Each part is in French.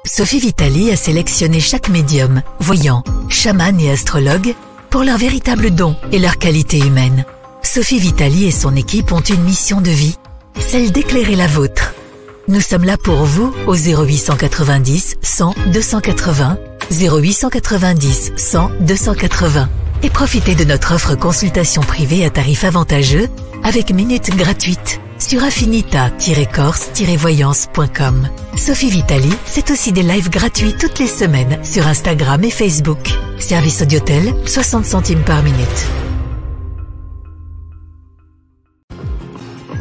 Sophie Vitali a sélectionné chaque médium, voyant, chaman et astrologue pour leur véritable don et leur qualité humaine. Sophie Vitali et son équipe ont une mission de vie, celle d'éclairer la vôtre. Nous sommes là pour vous au 0890 100 280, 0890 100 280 et profitez de notre offre consultation privée à tarif avantageux avec minutes gratuites sur affinita-corse-voyance.com. Sophie Vitali, c'est aussi des lives gratuits toutes les semaines sur Instagram et Facebook. Service Audiotel, 60 centimes par minute.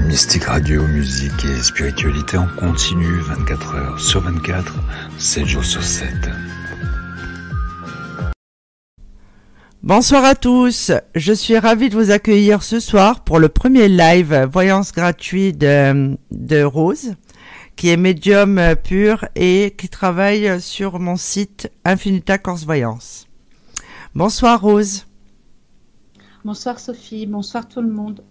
Mystique Radio, musique et spiritualité en continu, 24 heures sur 24, 7 jours sur 7. Bonsoir à tous, je suis ravie de vous accueillir ce soir pour le premier live voyance gratuit de Rose, qui est médium pur et qui travaille sur mon site Infinita Corse Voyance. Bonsoir Rose. Bonsoir Sophie, bonsoir tout le monde.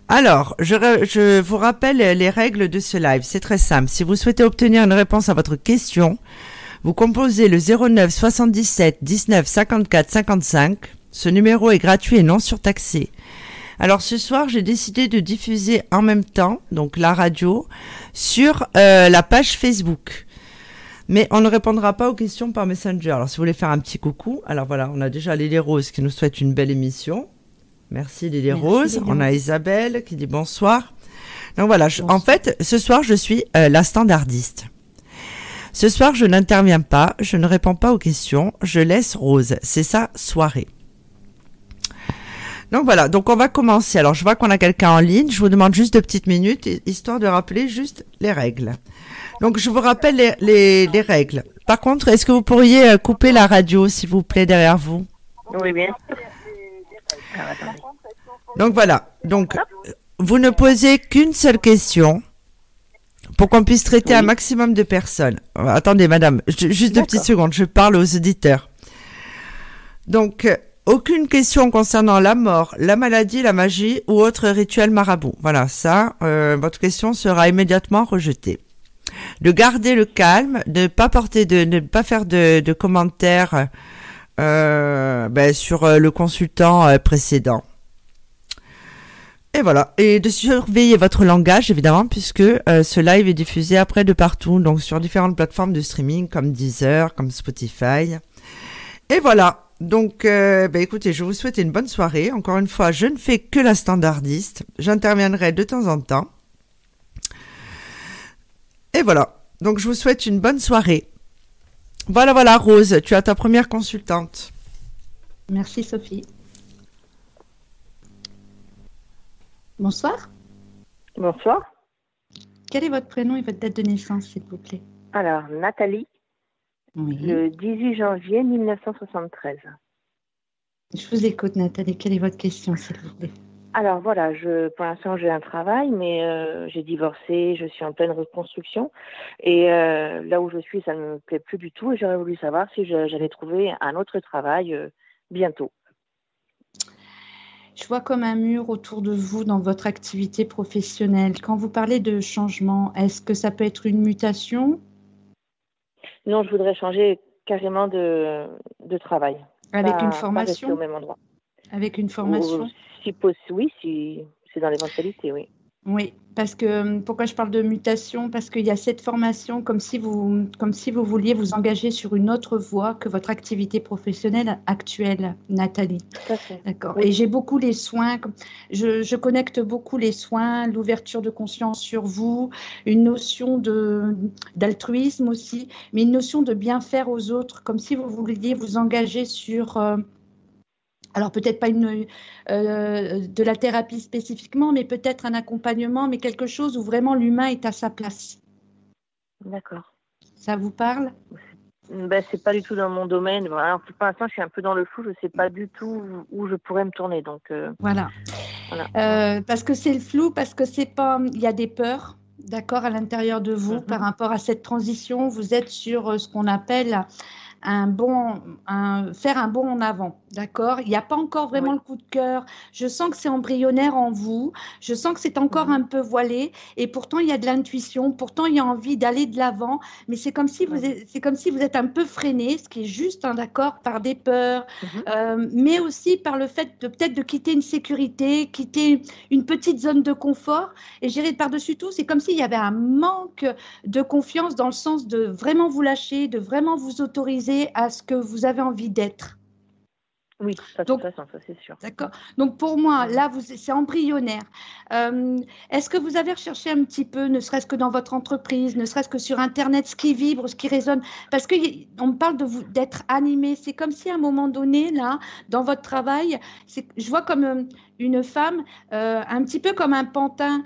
Alors, je vous rappelle les règles de ce live, c'est très simple. Si vous souhaitez obtenir une réponse à votre question, vous composez le 09 77 19 54 55. Ce numéro est gratuit et non surtaxé. Alors ce soir, j'ai décidé de diffuser en même temps, donc la radio, sur la page Facebook. Mais on ne répondra pas aux questions par Messenger. Alors si vous voulez faire un petit coucou, alors voilà, on a déjà Lily Rose qui nous souhaite une belle émission. Merci Lily Rose. On a Isabelle qui dit bonsoir. Donc voilà, en fait, ce soir, je suis la standardiste. Ce soir, je n'interviens pas, je ne réponds pas aux questions, je laisse Rose. C'est sa soirée. Donc voilà, donc on va commencer. Alors je vois qu'on a quelqu'un en ligne, je vous demande juste 2 petites minutes, histoire de rappeler juste les règles. Donc je vous rappelle les règles. Par contre, est-ce que vous pourriez couper la radio, s'il vous plaît, derrière vous? Oui, bien. Donc voilà, donc vous ne posez qu'une seule question pour qu'on puisse traiter un maximum de personnes. Attendez, madame, juste 2 petites secondes, je parle aux auditeurs. Donc, aucune question concernant la mort, la maladie, la magie ou autre rituel marabout. Voilà, ça, votre question sera immédiatement rejetée. De garder le calme, de ne pas faire de commentaires sur le consultant précédent. Et voilà, et de surveiller votre langage évidemment, puisque ce live est diffusé après de partout, donc sur différentes plateformes de streaming comme Deezer, comme Spotify. Et voilà, donc écoutez, je vous souhaite une bonne soirée. Encore une fois, je ne fais que la standardiste, j'interviendrai de temps en temps. Et voilà, donc je vous souhaite une bonne soirée. Voilà, Rose, tu as ta première consultante. Merci Sophie. Bonsoir. Bonsoir. Quel est votre prénom et votre date de naissance, s'il vous plaît? Alors, Nathalie, le 18 janvier 1973. Je vous écoute, Nathalie. Quelle est votre question, s'il vous plaît? Alors, voilà, pour l'instant, j'ai un travail, mais j'ai divorcé, je suis en pleine reconstruction. Et là où je suis, ça ne me plaît plus du tout. Et j'aurais voulu savoir si j'allais trouver un autre travail bientôt. Je vois comme un mur autour de vous dans votre activité professionnelle. Quand vous parlez de changement, est-ce que ça peut être une mutation? Non, je voudrais changer carrément de travail. Avec une formation? Pas rester au même endroit. Avec une formation? Oui, si c'est dans l'éventualité, oui. Oui, parce que pourquoi je parle de mutation? Parce qu'il y a cette formation comme si vous vouliez vous engager sur une autre voie que votre activité professionnelle actuelle, Nathalie. Tout à fait. D'accord. Oui. Et j'ai beaucoup les soins, je connecte beaucoup les soins, l'ouverture de conscience sur vous, une notion d'altruisme aussi, mais une notion de bien faire aux autres, comme si vous vouliez vous engager sur alors peut-être pas de la thérapie spécifiquement, mais peut-être un accompagnement, mais quelque chose où vraiment l'humain est à sa place. D'accord. Ça vous parle? C'est pas du tout dans mon domaine. Alors, pour l'instant, je suis un peu dans le flou. Je sais pas du tout où je pourrais me tourner. Donc voilà. Parce que c'est le flou, parce que c'est pas. Il y a des peurs, d'accord, à l'intérieur de vous par rapport à cette transition. Vous êtes sur ce qu'on appelle faire un bond en avant, d'accord? Il n'y a pas encore vraiment le coup de cœur. Je sens que c'est embryonnaire en vous. Je sens que c'est encore un peu voilé. Et pourtant, il y a de l'intuition. Pourtant, il y a envie d'aller de l'avant. Mais c'est comme si vous êtes un peu freiné, ce qui est juste, hein, d'accord, par des peurs, mais aussi par le fait de peut-être de quitter une sécurité, quitter une petite zone de confort. Et je dirais par-dessus tout, c'est comme s'il y avait un manque de confiance dans le sens de vraiment vous lâcher, de vraiment vous autoriser à ce que vous avez envie d'être. Oui, ça, donc, de toute façon, ça c'est sûr. D'accord. Donc pour moi, là, c'est embryonnaire. Est-ce que vous avez recherché un petit peu, ne serait-ce que dans votre entreprise, ne serait-ce que sur Internet, ce qui vibre, ce qui résonne? Parce qu'on me parle d'être animé. C'est comme si à un moment donné, là, dans votre travail, je vois comme une femme, un petit peu comme un pantin.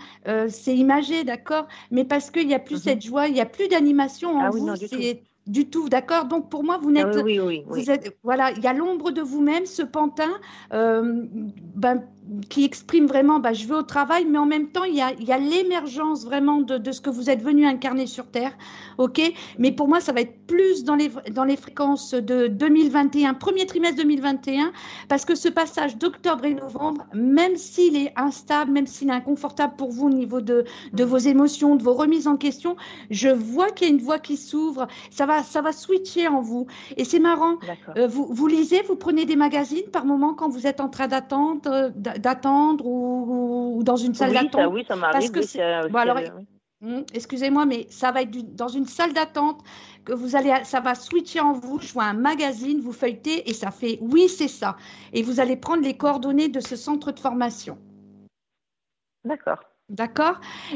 C'est imagé, d'accord? Mais parce qu'il n'y a plus cette joie, il n'y a plus d'animation en vous. Non, du tout, d'accord. Donc pour moi, vous n'êtes, vous êtes, voilà, il y a l'ombre de vous-même, ce pantin qui exprime vraiment, je vais au travail, mais en même temps, il y a l'émergence vraiment de ce que vous êtes venu incarner sur Terre, ok. Mais pour moi, ça va être plus dans les fréquences de 2021, premier trimestre 2021, parce que ce passage d'octobre et novembre, même s'il est instable, même s'il est inconfortable pour vous au niveau de vos émotions, de vos remises en question, je vois qu'il y a une voie qui s'ouvre. Ça va switcher en vous. Et c'est marrant. Vous lisez, vous prenez des magazines par moment quand vous êtes en train d'attendre ou dans une salle d'attente. Oui, ça m'arrive. Excusez-moi, mais ça va être dans une salle d'attente que ça va switcher en vous. Je vois un magazine, vous feuilletez et ça fait oui, c'est ça. Et vous allez prendre les coordonnées de ce centre de formation. D'accord.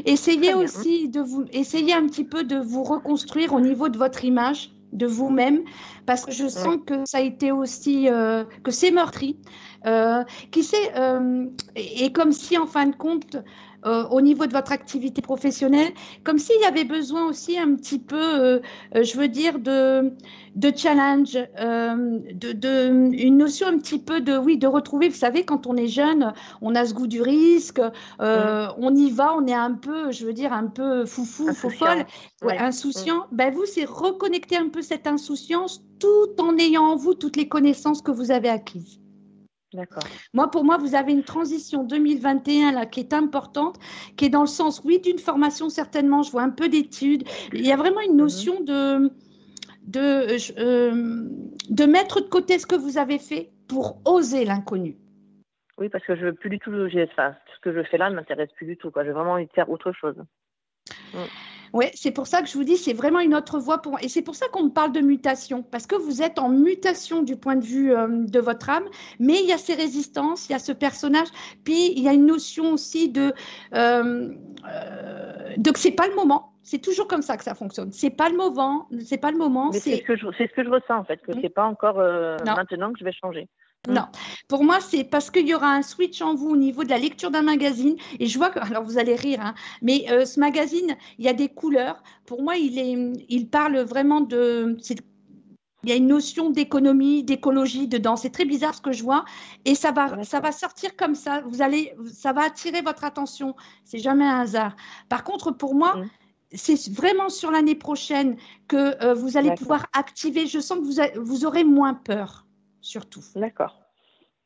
Essayez aussi essayez un petit peu de vous reconstruire au niveau de votre image, de vous-même, parce que je sens que ça a été aussi, que c'est meurtri, et comme si en fin de compte, au niveau de votre activité professionnelle, comme s'il y avait besoin aussi un petit peu, je veux dire, de challenge, une notion un petit peu de retrouver, vous savez, quand on est jeune, on a ce goût du risque, on y va, on est un peu, je veux dire, un peu foufou, folle, insouciant. Vous, c'est reconnecter un peu cette insouciance tout en ayant en vous toutes les connaissances que vous avez acquises. D'accord. Pour moi, vous avez une transition 2021 là qui est importante, qui est dans le sens, oui, d'une formation certainement. Je vois un peu d'études. Il y a vraiment une notion de mettre de côté ce que vous avez fait pour oser l'inconnu. Oui, parce que je veux plus du tout. Ce que je fais là ne m'intéresse plus du tout. J'ai vraiment envie de faire autre chose. Oui, c'est pour ça que je vous dis, c'est vraiment une autre voie pour moi. Et c'est pour ça qu'on me parle de mutation, parce que vous êtes en mutation du point de vue de votre âme, mais il y a ces résistances, il y a ce personnage, puis il y a une notion aussi de que c'est pas le moment. C'est toujours comme ça que ça fonctionne. C'est pas le moment. Mais c'est ce que je ressens en fait, que c'est pas encore maintenant que je vais changer. Non, pour moi, c'est parce qu'il y aura un switch en vous au niveau de la lecture d'un magazine. Et je vois que, alors vous allez rire, hein, mais ce magazine, il y a des couleurs. Pour moi, il parle vraiment il y a une notion d'économie, d'écologie dedans. C'est très bizarre ce que je vois. Et ça va sortir comme ça. Ça va attirer votre attention. C'est jamais un hasard. Par contre, pour moi, c'est vraiment sur l'année prochaine que vous allez pouvoir activer. Je sens que vous aurez moins peur. Surtout. D'accord.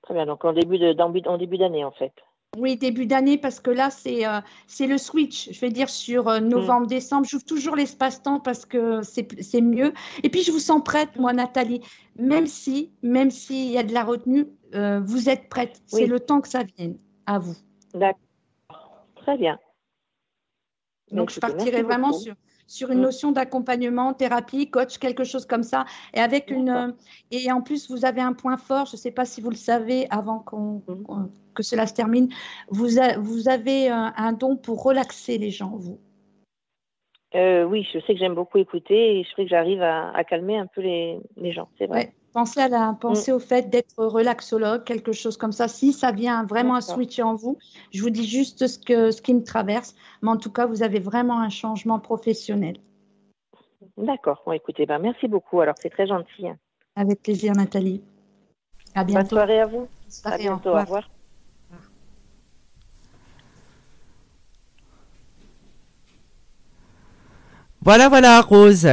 Très bien. Donc en début d'année en fait. Oui, début d'année parce que là c'est le switch. Je vais dire sur novembre, décembre. J'ouvre toujours l'espace-temps parce que c'est mieux. Et puis je vous sens prête, moi, Nathalie. Même si il y a de la retenue, vous êtes prête. Oui. C'est le temps que ça vienne à vous. D'accord. Très bien. Donc je partirai vraiment sur une notion d'accompagnement, thérapie, coach, quelque chose comme ça. Et avec et en plus, vous avez un point fort, je ne sais pas si vous le savez avant que cela se termine, vous avez un don pour relaxer les gens, vous. Oui, je sais que j'aime beaucoup écouter et je sais que j'arrive à calmer un peu les gens, c'est vrai. Ouais. Pensez au fait d'être relaxologue, quelque chose comme ça. Si ça vient vraiment à switcher en vous, je vous dis juste ce qui me traverse. Mais en tout cas, vous avez vraiment un changement professionnel. D'accord. Bon, écoutez, merci beaucoup. Alors, c'est très gentil. Avec plaisir, Nathalie. À bientôt. Bonne soirée à vous. À bientôt. Au revoir. Voilà, Rose.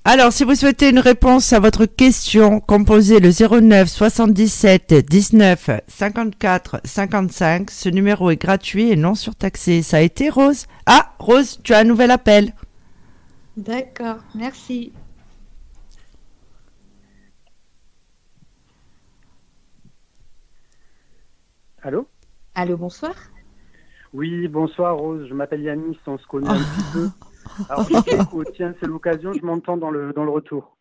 Alors, si vous souhaitez une réponse à votre question, composez le 09 77 19 54 55. Ce numéro est gratuit et non surtaxé. Ça a été Rose. Ah, Rose, tu as un nouvel appel. D'accord, merci. Allô? Allô, bonsoir. Oui, bonsoir Rose, je m'appelle Yanis, on se connaît un petit peu. Alors, tiens, c'est l'occasion, je m'entends dans le retour.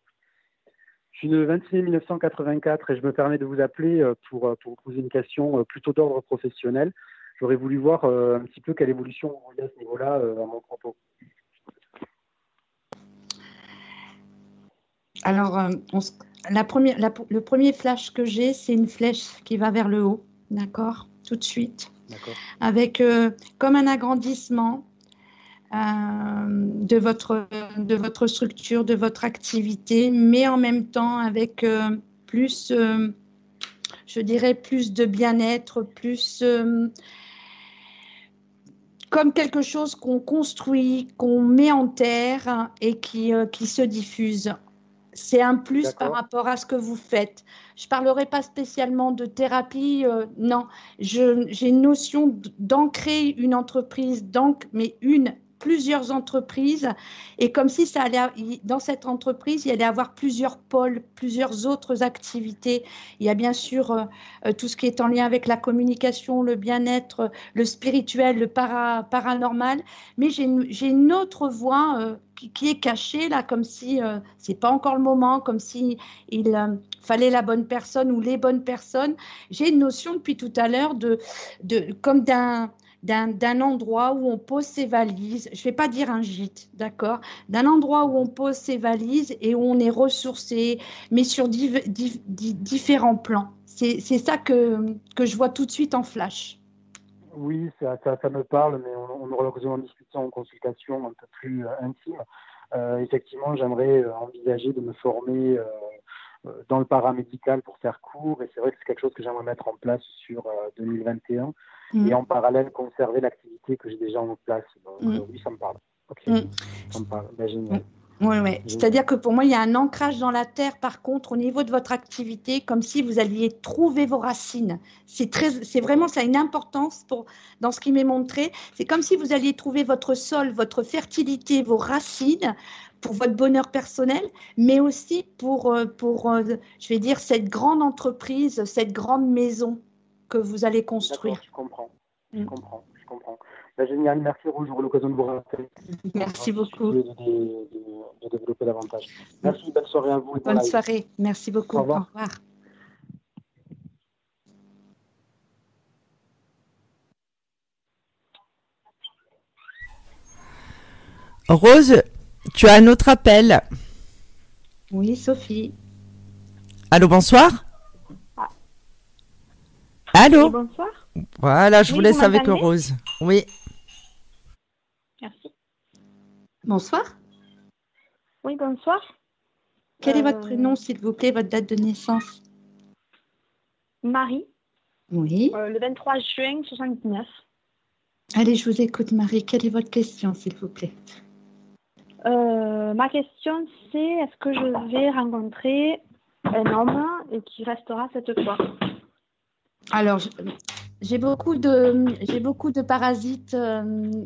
Je suis le 26 mai 1984 et je me permets de vous appeler pour vous poser une question plutôt d'ordre professionnel. J'aurais voulu voir un petit peu quelle évolution vous voyez à ce niveau-là à mon propos. Alors, le premier flash que j'ai, c'est une flèche qui va vers le haut, d'accord, tout de suite, avec comme un agrandissement de votre structure, de votre activité, mais en même temps avec plus, je dirais, plus de bien-être, plus comme quelque chose qu'on construit, qu'on met en terre et qui se diffuse. C'est un plus par rapport à ce que vous faites. Je ne parlerai pas spécialement de thérapie, non. J'ai une notion d'ancrer une entreprise, mais plusieurs entreprises, et comme si ça allait, dans cette entreprise, il y allait avoir plusieurs pôles, plusieurs autres activités. Il y a bien sûr tout ce qui est en lien avec la communication, le bien-être, le spirituel, le paranormal, mais j'ai une autre voie qui est cachée là, comme si c'est pas encore le moment, comme si il fallait la bonne personne ou les bonnes personnes. J'ai une notion depuis tout à l'heure comme d'un endroit où on pose ses valises, je ne vais pas dire un gîte, d'accord, d'un endroit où on pose ses valises et où on est ressourcé, mais sur différents plans. C'est ça que je vois tout de suite en flash. Oui, ça me parle, mais on aura l'occasion d'en discuter en consultation un peu plus intime. Effectivement, j'aimerais envisager de me former dans le paramédical pour faire court, et c'est vrai que c'est quelque chose que j'aimerais mettre en place sur 2021, et en parallèle conserver l'activité que j'ai déjà en place. Donc oui, ça me parle. Ok, ça me parle. Ben, génial. Oui. C'est-à-dire que pour moi, il y a un ancrage dans la terre, par contre, au niveau de votre activité, comme si vous alliez trouver vos racines. C'est vraiment, ça a une importance dans ce qui m'est montré. C'est comme si vous alliez trouver votre sol, votre fertilité, vos racines, pour votre bonheur personnel, mais aussi pour je vais dire, cette grande entreprise, cette grande maison que vous allez construire. D'accord, je comprends. Ben, génial, merci Rose, j'aurai l'occasion de vous rappeler. Merci beaucoup. De développer davantage. Merci, bonne soirée à vous. Bonne soirée, merci beaucoup. Au revoir. Rose, tu as un autre appel. Oui, Sophie. Allô, bonsoir. Allô. Oui, bonsoir. Voilà, je vous laisse avec Rose. Oui. Merci. Bonsoir. Oui, bonsoir. Quel est votre prénom, s'il vous plaît, votre date de naissance? Marie. Oui. Le 23 juin 79. Allez, je vous écoute, Marie. Quelle est votre question, s'il vous plaît? Ma question, c'est est-ce que je vais rencontrer un homme et qui restera cette fois? Alors, j'ai beaucoup de parasites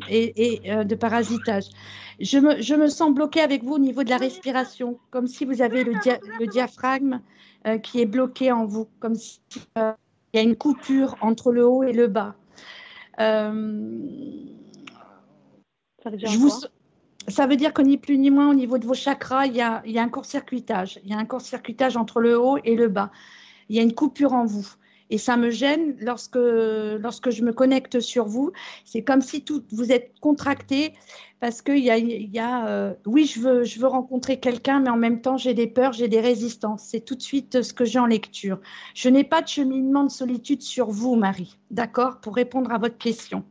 et de parasitage. Je me sens bloquée avec vous au niveau de la respiration, comme si vous avez le diaphragme qui est bloqué en vous, comme s'il y a une coupure entre le haut et le bas. Ça veut dire quoi? Ça veut dire que ni plus ni moins, au niveau de vos chakras, il y a un court-circuitage. Il y a un court-circuitage entre le haut et le bas. Il y a une coupure en vous. Et ça me gêne lorsque je me connecte sur vous. C'est comme si vous êtes contracté parce qu'il y a oui, je veux rencontrer quelqu'un, mais en même temps, j'ai des peurs, j'ai des résistances. C'est tout de suite ce que j'ai en lecture. Je n'ai pas de cheminement de solitude sur vous, Marie, d'accord, pour répondre à votre question.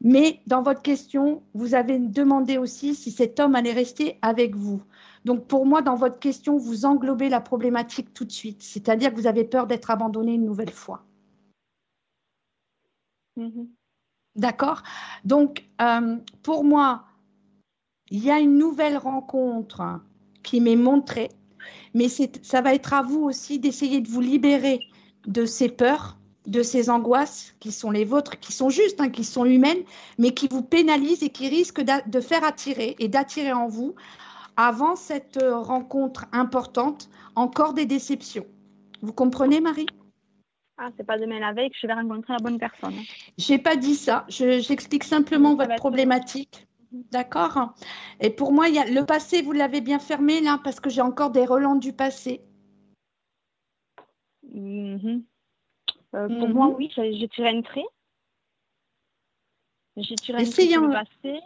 Mais dans votre question, vous avez demandé aussi si cet homme allait rester avec vous. Donc, pour moi, dans votre question, vous englobez la problématique tout de suite. C'est-à-dire que vous avez peur d'être abandonné une nouvelle fois. D'accord? Donc, pour moi, il y a une nouvelle rencontre qui m'est montré. Mais ça va être à vous aussi d'essayer de vous libérer de ces peurs, de ces angoisses qui sont les vôtres, qui sont justes, hein, qui sont humaines, mais qui vous pénalisent et qui risquent de faire attirer et d'attirer en vous, avant cette rencontre importante, encore des déceptions. Vous comprenez, Marie? Ah, c'est pas demain la veille que je vais rencontrer la bonne personne. Je n'ai pas dit ça. J'explique simplement votre problématique. D'accord? Et pour moi, le passé, vous l'avez bien fermé là, parce que j'ai encore des relents du passé. Pour moi, oui, j'ai tiré un trait. J'ai tiré un trait sur le passé.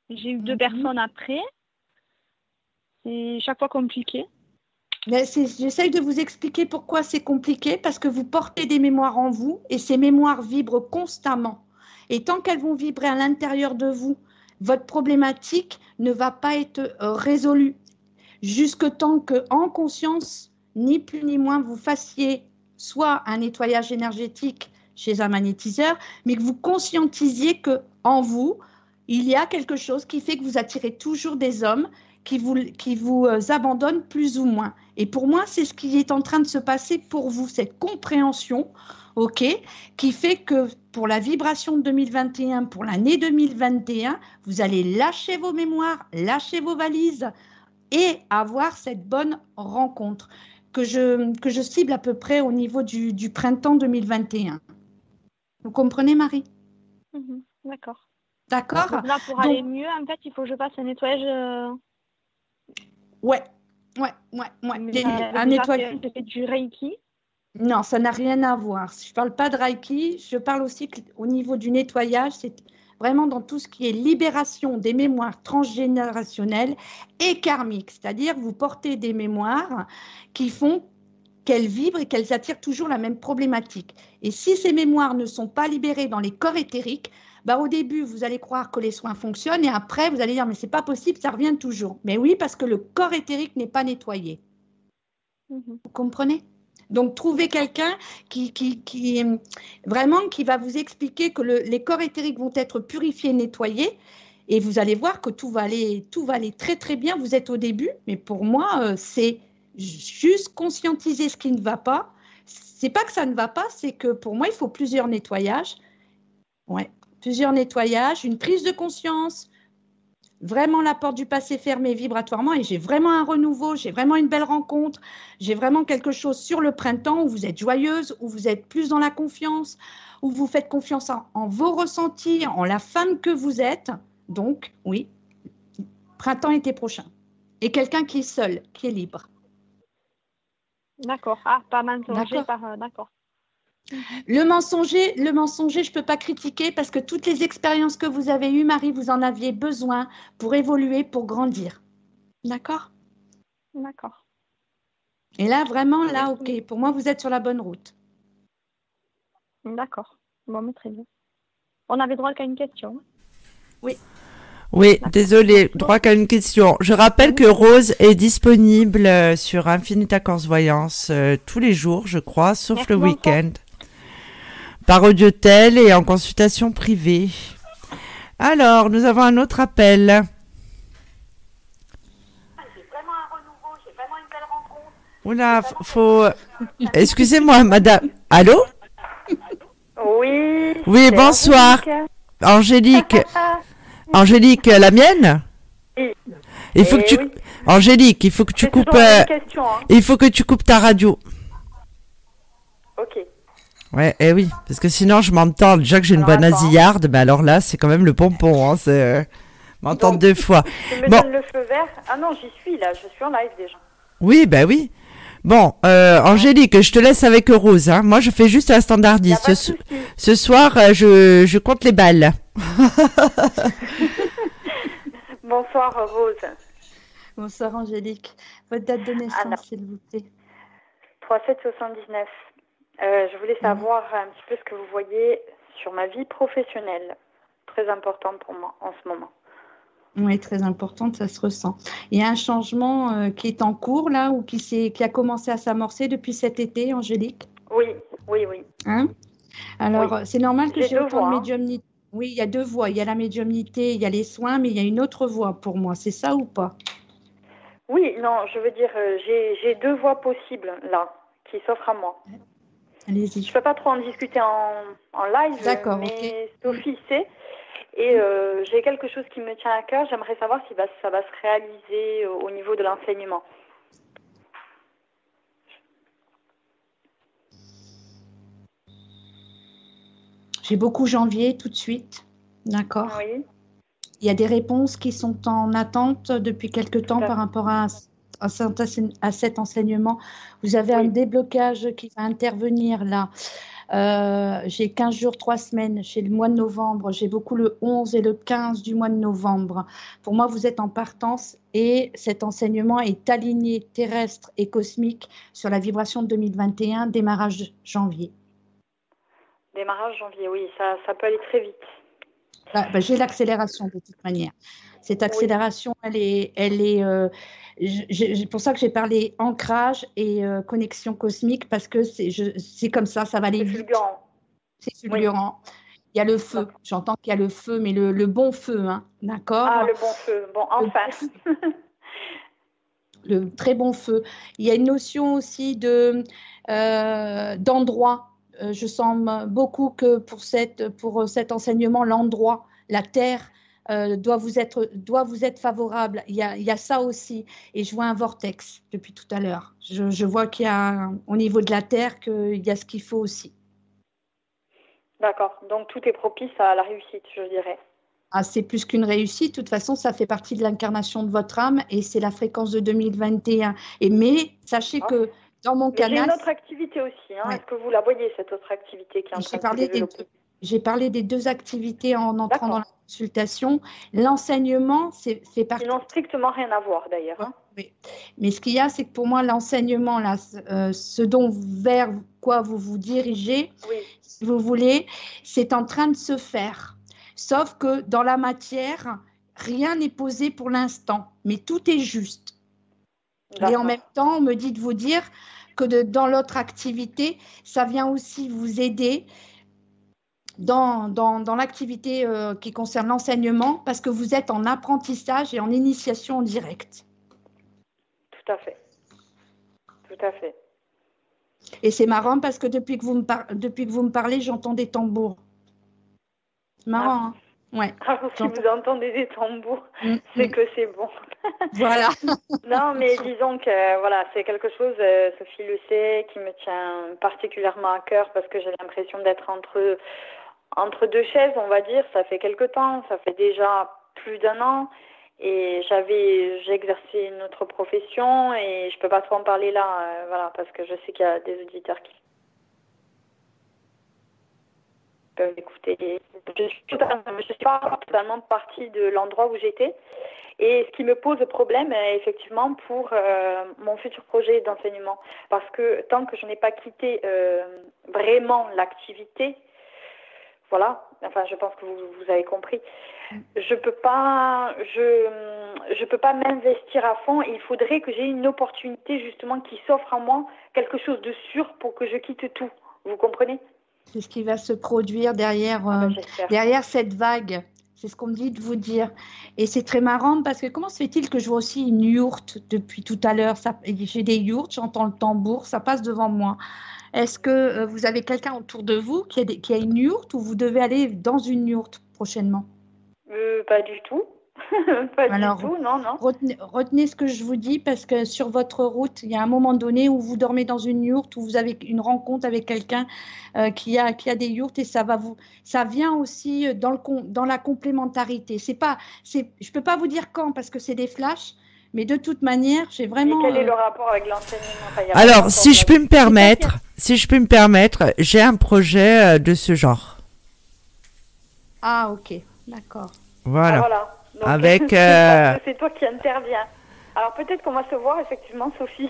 J'ai eu 2 personnes après. C'est chaque fois compliqué. J'essaye de vous expliquer pourquoi c'est compliqué, parce que vous portez des mémoires en vous et ces mémoires vibrent constamment. Et tant qu'elles vont vibrer à l'intérieur de vous, votre problématique ne va pas être résolue. Jusque tant qu'en conscience, ni plus ni moins, vous fassiez soit un nettoyage énergétique chez un magnétiseur, mais que vous conscientisiez qu'en vous, il y a quelque chose qui fait que vous attirez toujours des hommes qui vous abandonnent plus ou moins. Et pour moi, c'est ce qui est en train de se passer pour vous, cette compréhension, ok, qui fait que pour la vibration de 2021, pour l'année 2021, vous allez lâcher vos mémoires, lâcher vos valises et avoir cette bonne rencontre que je cible à peu près au niveau du printemps 2021. Vous comprenez, Marie? D'accord. D'accord. Donc là, pour aller mieux, en fait, il faut que je fasse un nettoyage. Ouais. Un nettoyage. C'est du Reiki. Non, ça n'a rien à voir. Je ne parle pas de Reiki, je parle aussi au niveau du nettoyage, c'est vraiment dans tout ce qui est libération des mémoires transgénérationnelles et karmiques. C'est-à-dire que vous portez des mémoires qui font qu'elles vibrent et qu'elles attirent toujours la même problématique. Et si ces mémoires ne sont pas libérées dans les corps éthériques, au début, vous allez croire que les soins fonctionnent et après, vous allez dire, mais ce n'est pas possible, ça revient toujours. Mais oui, parce que le corps éthérique n'est pas nettoyé. Vous comprenez? Donc, trouvez quelqu'un qui va vous expliquer que les corps éthériques vont être purifiés, nettoyés, et vous allez voir que tout va aller très, très bien. Vous êtes au début, mais pour moi, c'est juste conscientiser ce qui ne va pas. C'est pas que ça ne va pas, c'est que pour moi, il faut plusieurs nettoyages. Ouais. Plusieurs nettoyages, une prise de conscience, vraiment la porte du passé fermée vibratoirement et j'ai vraiment un renouveau, j'ai vraiment une belle rencontre, j'ai vraiment quelque chose sur le printemps où vous êtes joyeuse, où vous êtes plus dans la confiance, où vous faites confiance en vos ressentis, en la femme que vous êtes. Donc, oui, printemps, été prochain. Et quelqu'un qui est seul, qui est libre. D'accord. Ah, pas mensonger d'accord. Le mensonger, je ne peux pas critiquer parce que toutes les expériences que vous avez eues, Marie, vous en aviez besoin pour évoluer, pour grandir. D'accord? D'accord. Et là, vraiment, là, ok. Pour moi, vous êtes sur la bonne route. D'accord. Bon, mais très bien. On avait droit qu'à une question. Oui. Oui, désolé, droit qu'à une question. Je rappelle que Rose est disponible sur Infinita Corse Voyance tous les jours, je crois, sauf le week-end. Par audiotel et en consultation privée. Alors, nous avons un autre appel. J'ai vraiment un renouveau, j'ai vraiment une belle rencontre. Oula, faut... Excusez-moi, madame. Allô? Oui. Oui, bonsoir. Angélique. Angélique, la mienne? Oui. Il faut que tu... Oui. Angélique, il faut que tu coupes... Il faut que tu coupes ta radio. Ok. Ouais, oui, parce que sinon je m'entends. Déjà que j'ai une bonne nasillarde, mais alors là, c'est quand même le pompon, hein, c'est m'entendre 2 fois. Tu me donnes le feu vert? Ah non, j'y suis là, je suis en live déjà. Oui, oui. Bon, Angélique, je te laisse avec Rose, hein. Moi, je fais juste la standardiste. Ce soir, je compte les balles. Bonsoir, Rose. Bonsoir, Angélique. Votre date de naissance, s'il vous plaît. 3/7/79. Je voulais savoir un petit peu ce que vous voyez sur ma vie professionnelle. Très importante pour moi en ce moment. Oui, très importante, ça se ressent. Il y a un changement qui est en cours là ou qui a commencé à s'amorcer depuis cet été, Angélique? Oui. Hein? Alors, oui. C'est normal que j'ai autant de médiumnité. Oui, il y a 2 voies. Il y a la médiumnité, il y a les soins, mais il y a une autre voie pour moi. C'est ça ou pas? Oui, non, je veux dire, j'ai 2 voies possibles là, qui s'offrent à moi. Allez-y. Je peux pas trop en discuter en live, D'accord, mais Sophie sait. Et j'ai quelque chose qui me tient à cœur. J'aimerais savoir si ça va se réaliser au niveau de l'enseignement. J'ai beaucoup janvier tout de suite. D'accord. Oui. Il y a des réponses qui sont en attente depuis quelque temps par rapport à cet enseignement. Vous avez un déblocage qui va intervenir là. J'ai 15 jours, 3 semaines chez le mois de novembre. J'ai beaucoup le 11 et le 15 du mois de novembre. Pour moi, vous êtes en partance et cet enseignement est aligné terrestre et cosmique sur la vibration de 2021, démarrage janvier. Démarrage janvier, oui, ça peut aller très vite. J'ai l'accélération de toute manière. Cette accélération, elle est pour ça que j'ai parlé ancrage et connexion cosmique parce que c'est comme ça va aller vite. C'est fulgurant. Oui. Il y a le feu. J'entends qu'il y a le feu, mais le bon feu, hein, d'accord ? Ah, le bon feu. Bon, enfin. Le très bon feu. Il y a une notion aussi d'endroit. Je sens beaucoup que pour cet enseignement, l'endroit, la terre doit vous être favorable. Il y a ça aussi. Et je vois un vortex depuis tout à l'heure. Je vois qu'il y a au niveau de la terre qu'il y a ce qu'il faut aussi. D'accord. Donc tout est propice à la réussite, je dirais. Ah, c'est plus qu'une réussite. De toute façon, ça fait partie de l'incarnation de votre âme et c'est la fréquence de 2021. Mais sachez que dans mon canal... J'ai une autre activité aussi. Hein. Ouais. Est-ce que vous la voyez, cette autre activité qui est en train de se développer ? J'ai parlé des 2 activités en entrant dans la consultation. L'enseignement, fait partie... Ils n'ont strictement rien à voir, d'ailleurs. Hein. Oui. Mais ce qu'il y a, c'est que pour moi, l'enseignement, là, ce dont vers quoi vous vous dirigez, si vous voulez, c'est en train de se faire. Sauf que dans la matière, rien n'est posé pour l'instant, mais tout est juste. Et en même temps, on me dit de vous dire que dans l'autre activité, ça vient aussi vous aider dans l'activité qui concerne l'enseignement parce que vous êtes en apprentissage et en initiation en direct. Tout à fait. Tout à fait. Et c'est marrant parce que depuis que vous me parlez, j'entends des tambours. Marrant, hein? Ouais. Ah, si vous entendez des tambours, c'est que c'est bon. Voilà. Non, mais disons que voilà, c'est quelque chose, Sophie le sait, qui me tient particulièrement à cœur parce que j'ai l'impression d'être entre 2 chaises, on va dire. Ça fait quelque temps, ça fait déjà plus d'1 an. Et j'ai exercé une autre profession et je peux pas trop en parler là, voilà, parce que je sais qu'il y a des auditeurs qui peuvent écouter. Je suis pas totalement partie de l'endroit où j'étais. Et ce qui me pose problème, effectivement, pour mon futur projet d'enseignement. Parce que tant que je n'ai pas quitté vraiment l'activité, voilà, enfin, je pense que vous avez compris. Je peux pas m'investir à fond. Il faudrait que j'ai une opportunité, justement, qui s'offre à moi, quelque chose de sûr pour que je quitte tout. Vous comprenez ? C'est ce qui va se produire derrière cette vague. C'est ce qu'on me dit de vous dire. Et c'est très marrant parce que comment se fait-il que je vois aussi une yourte depuis tout à l'heure ? J'ai des yourtes, j'entends le tambour, ça passe devant moi. Est-ce que vous avez quelqu'un autour de vous qui a une yourte ou vous devez aller dans une yourte prochainement ? Pas du tout. Alors, du tout, non. Retenez ce que je vous dis parce que sur votre route, il y a un moment donné où vous dormez dans une yourte, où vous avez une rencontre avec quelqu'un qui a des yourtes et ça vient aussi dans la complémentarité. Je peux pas vous dire quand parce que c'est des flashs, mais de toute manière, j'ai vraiment. Et quel est le rapport avec l'enseignement ? Alors, si je peux me permettre, j'ai un projet de ce genre. Ah, ok, d'accord. Voilà. Voilà. Donc, avec. C'est toi qui interviens. Alors peut-être qu'on va se voir, effectivement, Sophie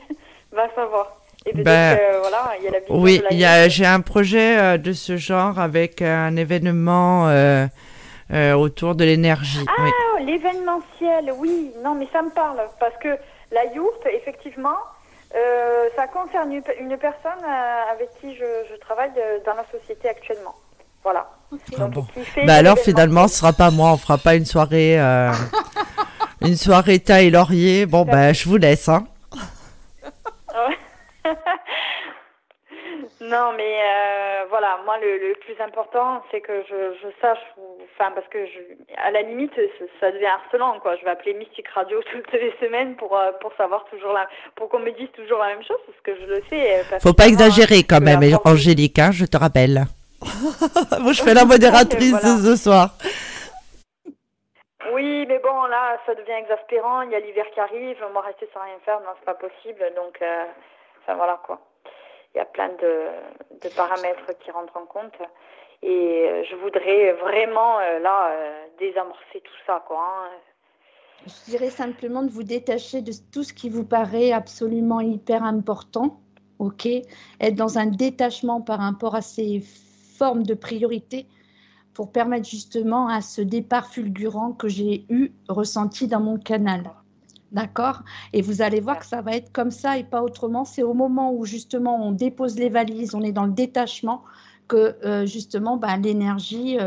va savoir. Et peut-être voilà, il y a la vision oui, de la j'ai un projet de ce genre avec un événement autour de l'énergie. Ah, oui. L'événementiel, oui. Non, mais ça me parle parce que la yourte, effectivement, ça concerne une personne avec qui je travaille dans la société actuellement. Voilà. Okay. Donc, alors finalement, ce sera pas moi, on fera pas une soirée Une soirée taille laurier. Bon, ben, je vous laisse, hein. Ouais. Non, mais voilà, moi le plus important, c'est que je sache, enfin parce que à la limite, ça devient harcelant, quoi. Je vais appeler Mystique Radio toutes les semaines pour savoir toujours pour qu'on me dise toujours la même chose, parce que je le sais. Faut pas exagérer quand même, Angélique, hein, je te rappelle. Moi, je fais la modératrice voilà. Ce soir. Oui, mais bon, là, ça devient exaspérant. Il y a l'hiver qui arrive, on va rester sans rien faire, non, c'est pas possible. Donc, enfin voilà quoi. Il y a plein de paramètres qui rentrent en compte. Et je voudrais vraiment, désamorcer tout ça, quoi. Hein. Je dirais simplement de vous détacher de tout ce qui vous paraît absolument hyper important, ok? Être dans un détachement par rapport à ces formes de priorité pour permettre justement à ce départ fulgurant que j'ai ressenti dans mon canal. D'accord? Et vous allez voir que ça va être comme ça et pas autrement. C'est au moment où justement on dépose les valises, on est dans le détachement, que justement l'énergie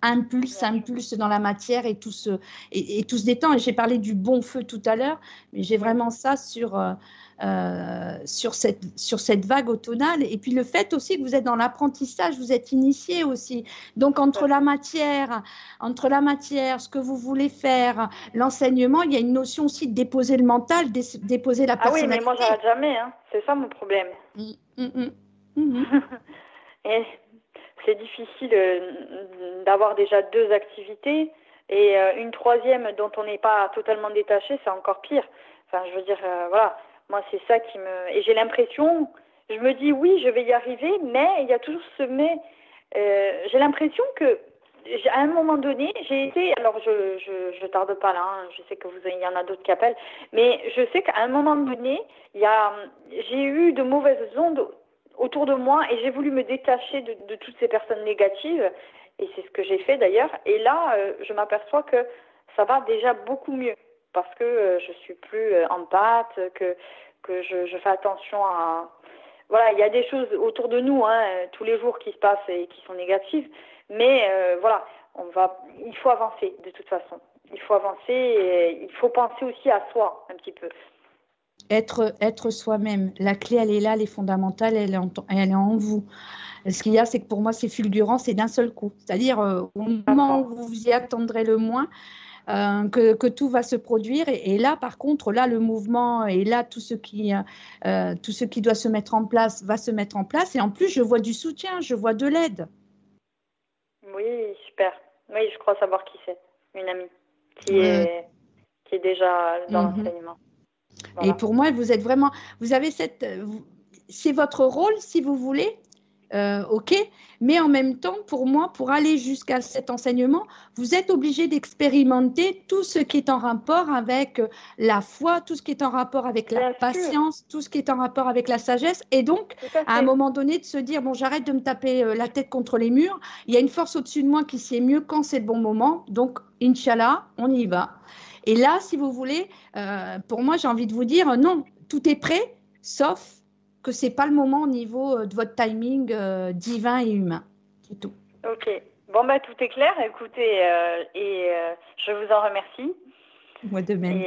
impulse dans la matière et tout se détend. Et j'ai parlé du bon feu tout à l'heure, mais j'ai vraiment ça sur cette vague automnale. Et puis le fait aussi que vous êtes dans l'apprentissage, vous êtes initié aussi. Donc entre la matière, ce que vous voulez faire, l'enseignement, il y a une notion aussi de déposer le mental, déposer la personnalité. Ah oui, mais moi j'arrête jamais, hein. C'est ça mon problème. Et c'est difficile d'avoir déjà 2 activités et une troisième dont on n'est pas totalement détaché, c'est encore pire. Enfin, je veux dire, voilà. Moi, c'est ça qui me... Et j'ai l'impression, je me dis oui, je vais y arriver, mais il y a toujours ce mais. J'ai l'impression que, à un moment donné, j'ai été... Alors, je tarde pas là, hein, je sais il y en a d'autres qui appellent, mais je sais qu'à un moment donné, j'ai eu de mauvaises ondes autour de moi et j'ai voulu me détacher de toutes ces personnes négatives. Et c'est ce que j'ai fait d'ailleurs. Et là, je m'aperçois que ça va déjà beaucoup mieux. Parce que je suis plus empathe, que je fais attention à... Voilà, il y a des choses autour de nous, hein, tous les jours qui se passent et qui sont négatives. Mais voilà, il faut avancer de toute façon. Il faut avancer et il faut penser aussi à soi un petit peu. Être soi-même. La clé, elle est là, elle est fondamentale, elle est en vous. Ce qu'il y a, c'est que pour moi, c'est fulgurant, c'est d'un seul coup. C'est-à-dire, au moment où vous y attendrez le moins, que tout va se produire et là par contre là le mouvement et là tout ce qui doit se mettre en place va se mettre en place et en plus je vois du soutien, je vois de l'aide. Oui, super. Oui, je crois savoir qui c'est, une amie qui est déjà dans l'enseignement. Voilà. Et pour moi vous avez c'est votre rôle si vous voulez. Ok, mais en même temps, pour moi, pour aller jusqu'à cet enseignement, vous êtes obligé d'expérimenter tout ce qui est en rapport avec la foi, tout ce qui est en rapport avec la patience, tout ce qui est en rapport avec la sagesse, et donc, à un moment donné, de se dire, bon, j'arrête de me taper la tête contre les murs, il y a une force au-dessus de moi qui sait mieux quand c'est le bon moment, donc, Inch'Allah, on y va. Et là, si vous voulez, pour moi, j'ai envie de vous dire, non, tout est prêt, sauf que ce n'est pas le moment au niveau de votre timing divin et humain. C'est tout. Ok. Bon, tout est clair. Écoutez, je vous en remercie. Moi de même.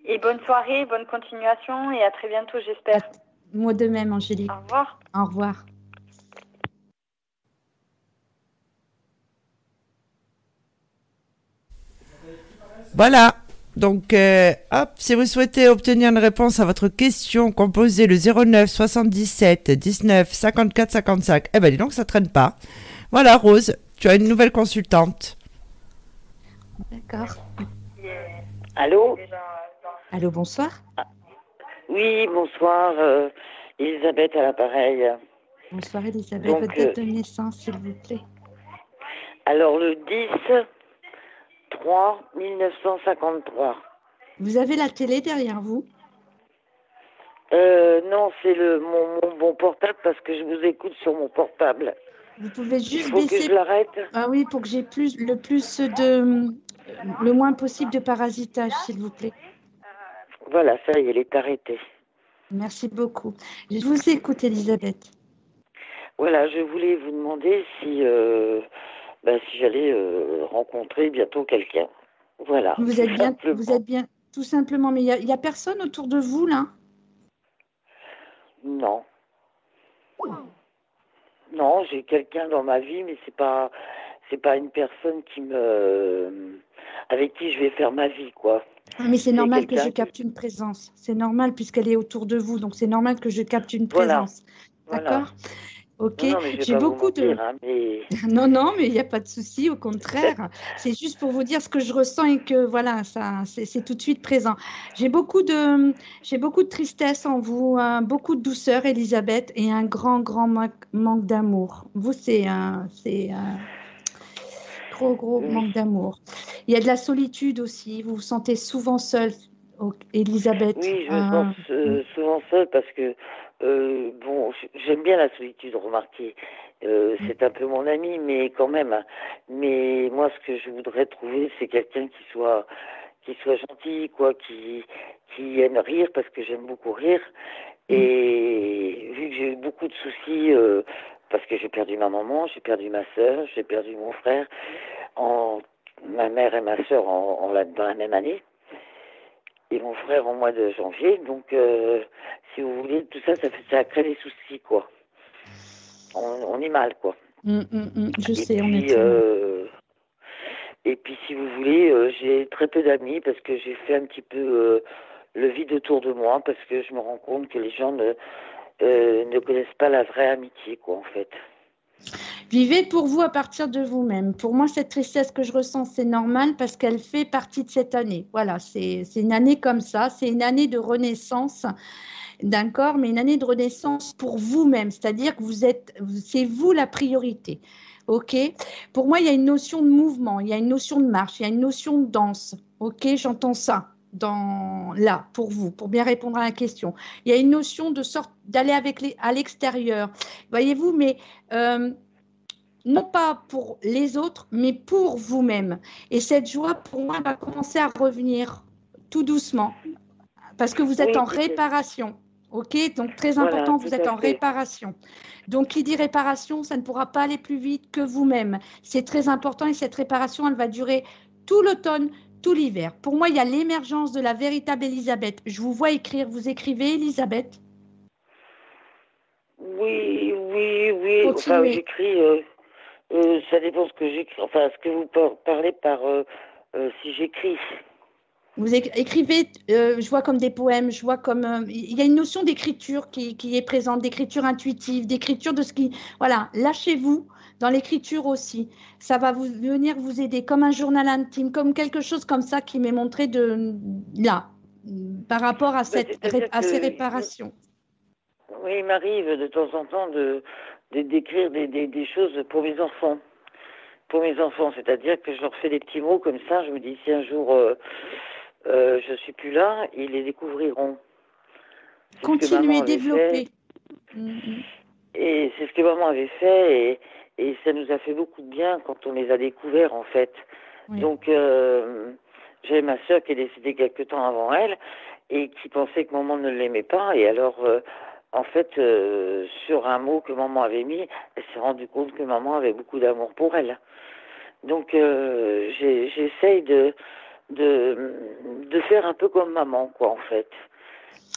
Et bonne soirée, bonne continuation et à très bientôt, j'espère. Moi de même, Angélique. Au revoir. Au revoir. Voilà. Donc, si vous souhaitez obtenir une réponse à votre question, composez le 09 77 19 54 55. Eh ben, dis donc, ça traîne pas. Voilà, Rose, tu as une nouvelle consultante. D'accord. Allô ? Allô, bonsoir. Oui, bonsoir. Elisabeth à l'appareil. Bonsoir, Elisabeth. Votre date de naissance, s'il vous plaît. Alors, le 10/3/1953. Vous avez la télé derrière vous ? Non, c'est mon portable parce que je vous écoute sur mon portable. Vous pouvez juste baisser. Que je l'arrête. Ah oui, pour que j'ai le moins possible de parasitage, s'il vous plaît. Voilà, ça y est, elle est arrêtée. Merci beaucoup. Je vous écoute, Elisabeth. Voilà, je voulais vous demander si j'allais rencontrer bientôt quelqu'un. Voilà. Vous êtes bien, tout simplement. Mais il y a personne autour de vous, là? Non. Non, j'ai quelqu'un dans ma vie, mais c'est pas une personne avec qui je vais faire ma vie, quoi. Ah, mais c'est C'est normal que je quelqu'un capte une présence. C'est normal puisqu'elle est autour de vous. Donc, c'est normal que je capte une Voilà. présence. Voilà. D'accord? Ok. Non, mais je vais J'ai pas vous beaucoup de... mentir, hein, mais Non, non, mais il n'y a pas de souci, au contraire. C'est juste pour vous dire ce que je ressens et que voilà, ça, c'est tout de suite présent. J'ai beaucoup de tristesse en vous, beaucoup de douceur, Elisabeth, et un grand, grand manque d'amour. Vous, c'est un gros, gros oui. manque d'amour. Il y a de la solitude aussi. Vous vous sentez souvent seule, Elisabeth. Oui, je me sens souvent seule parce que, bon, j'aime bien la solitude, remarquez. C'est un peu mon ami, mais quand même. Hein. Mais moi, ce que je voudrais trouver, c'est quelqu'un qui soit gentil, quoi, qui aime rire, parce que j'aime beaucoup rire. Et vu que j'ai eu beaucoup de soucis, parce que j'ai perdu ma maman, j'ai perdu ma sœur, j'ai perdu mon frère, ma mère et ma sœur dans la même année. Et mon frère en mois de janvier, donc si vous voulez, tout ça, ça crée des soucis, quoi. On est mal, quoi. Je sais, puis, on est très mal. Et puis, si vous voulez, j'ai très peu d'amis parce que j'ai fait un petit peu le vide autour de moi parce que je me rends compte que les gens ne connaissent pas la vraie amitié, quoi, en fait. Vivez pour vous à partir de vous-même. Pour moi, cette tristesse que je ressens, c'est normal parce qu'elle fait partie de cette année. Voilà, c'est une année comme ça. C'est une année de renaissance d'un corps, mais une année de renaissance pour vous-même. C'est-à-dire que c'est vous la priorité. OK? Pour moi, il y a une notion de mouvement, il y a une notion de marche, il y a une notion de danse. OK? J'entends ça là, pour vous, pour bien répondre à la question. Il y a une notion d'aller à l'extérieur. Voyez-vous, mais... non pas pour les autres, mais pour vous-même. Et cette joie, pour moi, va commencer à revenir tout doucement, parce que vous êtes en réparation. OK? Donc, très important, vous êtes en réparation. Donc, qui dit réparation, ça ne pourra pas aller plus vite que vous-même. C'est très important et cette réparation, elle va durer tout l'automne, tout l'hiver. Pour moi, il y a l'émergence de la véritable Elisabeth. Je vous vois écrire. Vous écrivez, Elisabeth? Oui. Continuez. Enfin, j'écris... ça dépend ce que j'écris. Enfin, ce que vous parlez par si j'écris. Vous écrivez, je vois comme des poèmes, je vois comme... il y a une notion d'écriture qui est présente, d'écriture intuitive, d'écriture de ce qui... Voilà, lâchez-vous dans l'écriture aussi. Ça va venir vous aider, comme un journal intime, comme quelque chose comme ça qui m'est montré là, par rapport à ces réparations. Oui, il m'arrive de temps en temps d'écrire des choses pour mes enfants. Pour mes enfants, c'est-à-dire que je leur fais des petits mots comme ça, je me dis si un jour je suis plus là, ils les découvriront. Continuez, développez. Et c'est ce que maman avait fait et ça nous a fait beaucoup de bien quand on les a découverts en fait. Oui. Donc j'avais ma sœur qui est décédée quelque temps avant elle et qui pensait que maman ne l'aimait pas et alors en fait sur un mot que maman avait mis, elle s'est rendue compte que maman avait beaucoup d'amour pour elle. Donc j'essaye de faire un peu comme maman quoi en fait.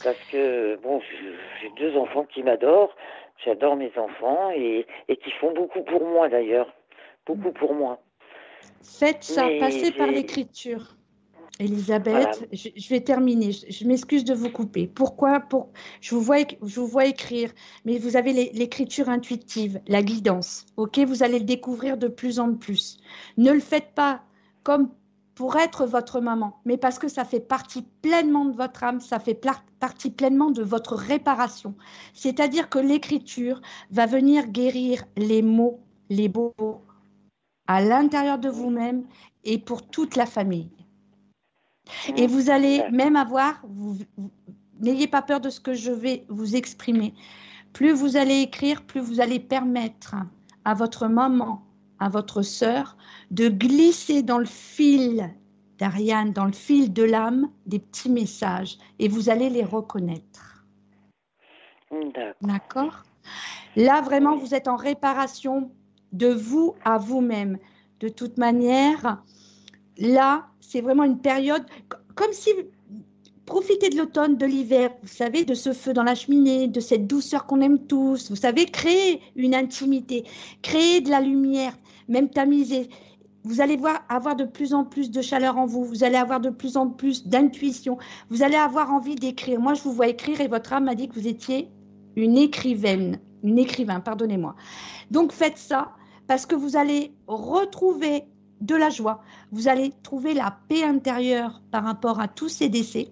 Parce que, bon, j'ai 2 enfants qui m'adorent, j'adore mes enfants et qui font beaucoup pour moi d'ailleurs, beaucoup pour moi. Faites ça, passez par l'écriture. Elisabeth, voilà. Je vais terminer, je m'excuse de vous couper. Pourquoi je vous vois écrire, mais vous avez l'écriture intuitive, la guidance, ok? Vous allez le découvrir de plus en plus. Ne le faites pas comme pour être votre maman, mais parce que ça fait partie pleinement de votre âme, ça fait partie pleinement de votre réparation. C'est-à-dire que l'écriture va venir guérir les maux, les beaux mots à l'intérieur de vous-même et pour toute la famille. Et vous allez même avoir, n'ayez pas peur de ce que je vais vous exprimer. Plus vous allez écrire, plus vous allez permettre à votre maman, à votre sœur, de glisser dans le fil d'Ariane, dans le fil de l'âme, des petits messages et vous allez les reconnaître. D'accord? Là, vraiment, vous êtes en réparation de vous à vous-même. De toute manière, là, c'est vraiment une période comme si profitez de l'automne, de l'hiver, vous savez, de ce feu dans la cheminée, de cette douceur qu'on aime tous, vous savez, créer une intimité, créer de la lumière, même tamiser. Vous allez avoir de plus en plus de chaleur en vous, vous allez avoir de plus en plus d'intuition, vous allez avoir envie d'écrire. Moi, je vous vois écrire et votre âme m'a dit que vous étiez une écrivain, pardonnez-moi. Donc, faites ça parce que vous allez retrouver de la joie, vous allez trouver la paix intérieure par rapport à tous ces décès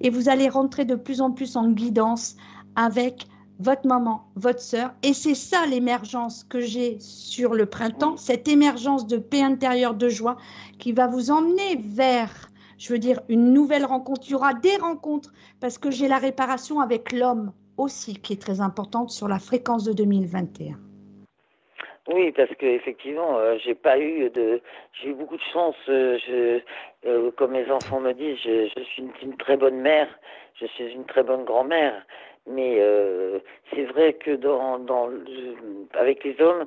et vous allez rentrer de plus en plus en guidance avec votre maman, votre sœur. Et c'est ça l'émergence que j'ai sur le printemps, cette émergence de paix intérieure, de joie qui va vous emmener vers, je veux dire, une nouvelle rencontre. Il y aura des rencontres parce que j'ai la réparation avec l'homme aussi qui est très importante sur la fréquence de 2021. Oui, parce que effectivement, j'ai eu beaucoup de chance. Comme mes enfants me disent, je suis une très bonne mère, je suis une très bonne grand-mère. Mais c'est vrai que avec les hommes,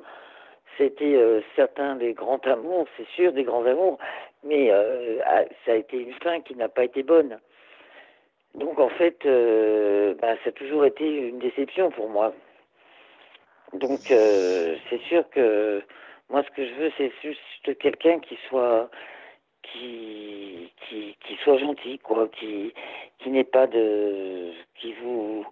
c'était certains des grands amours, c'est sûr, des grands amours, mais ça a été une fin qui n'a pas été bonne. Donc en fait, ça a toujours été une déception pour moi. Donc c'est sûr que moi ce que je veux c'est juste quelqu'un qui soit gentil quoi, qui n'ait pas de qui vous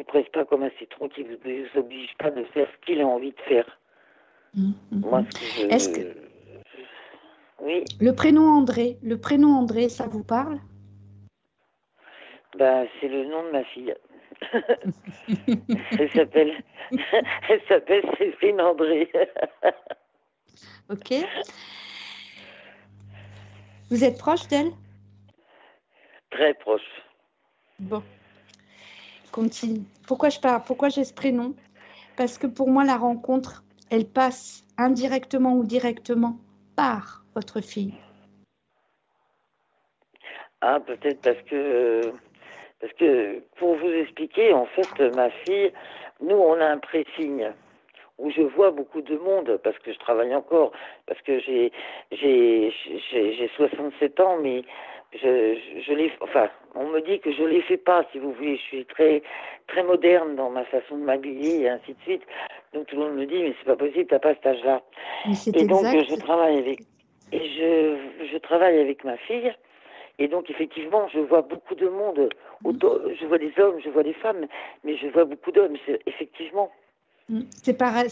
presse pas comme un citron, qui vous oblige pas de faire ce qu'il a envie de faire. Moi ce que oui. Le prénom André, ça vous parle? C'est le nom de ma fille. Elle s'appelle Séverine André. Ok. Vous êtes proche d'elle? Très proche. Bon. Continue. Pourquoi j'ai ce prénom? Parce que pour moi, la rencontre, elle passe indirectement ou directement par votre fille. Ah, peut-être parce que pour vous expliquer, en fait, ma fille, nous, on a un pressing où je vois beaucoup de monde parce que je travaille encore, parce que j'ai 67 ans, mais on me dit que je les fais pas, si vous voulez. Je suis très, très moderne dans ma façon de m'habiller et ainsi de suite. Donc tout le monde me dit, mais c'est pas possible, t'as pas cet âge-là. Et donc je travaille avec ma fille. Et donc, effectivement, je vois beaucoup de monde. Je vois des hommes, je vois des femmes, mais je vois beaucoup d'hommes, effectivement. C'est pas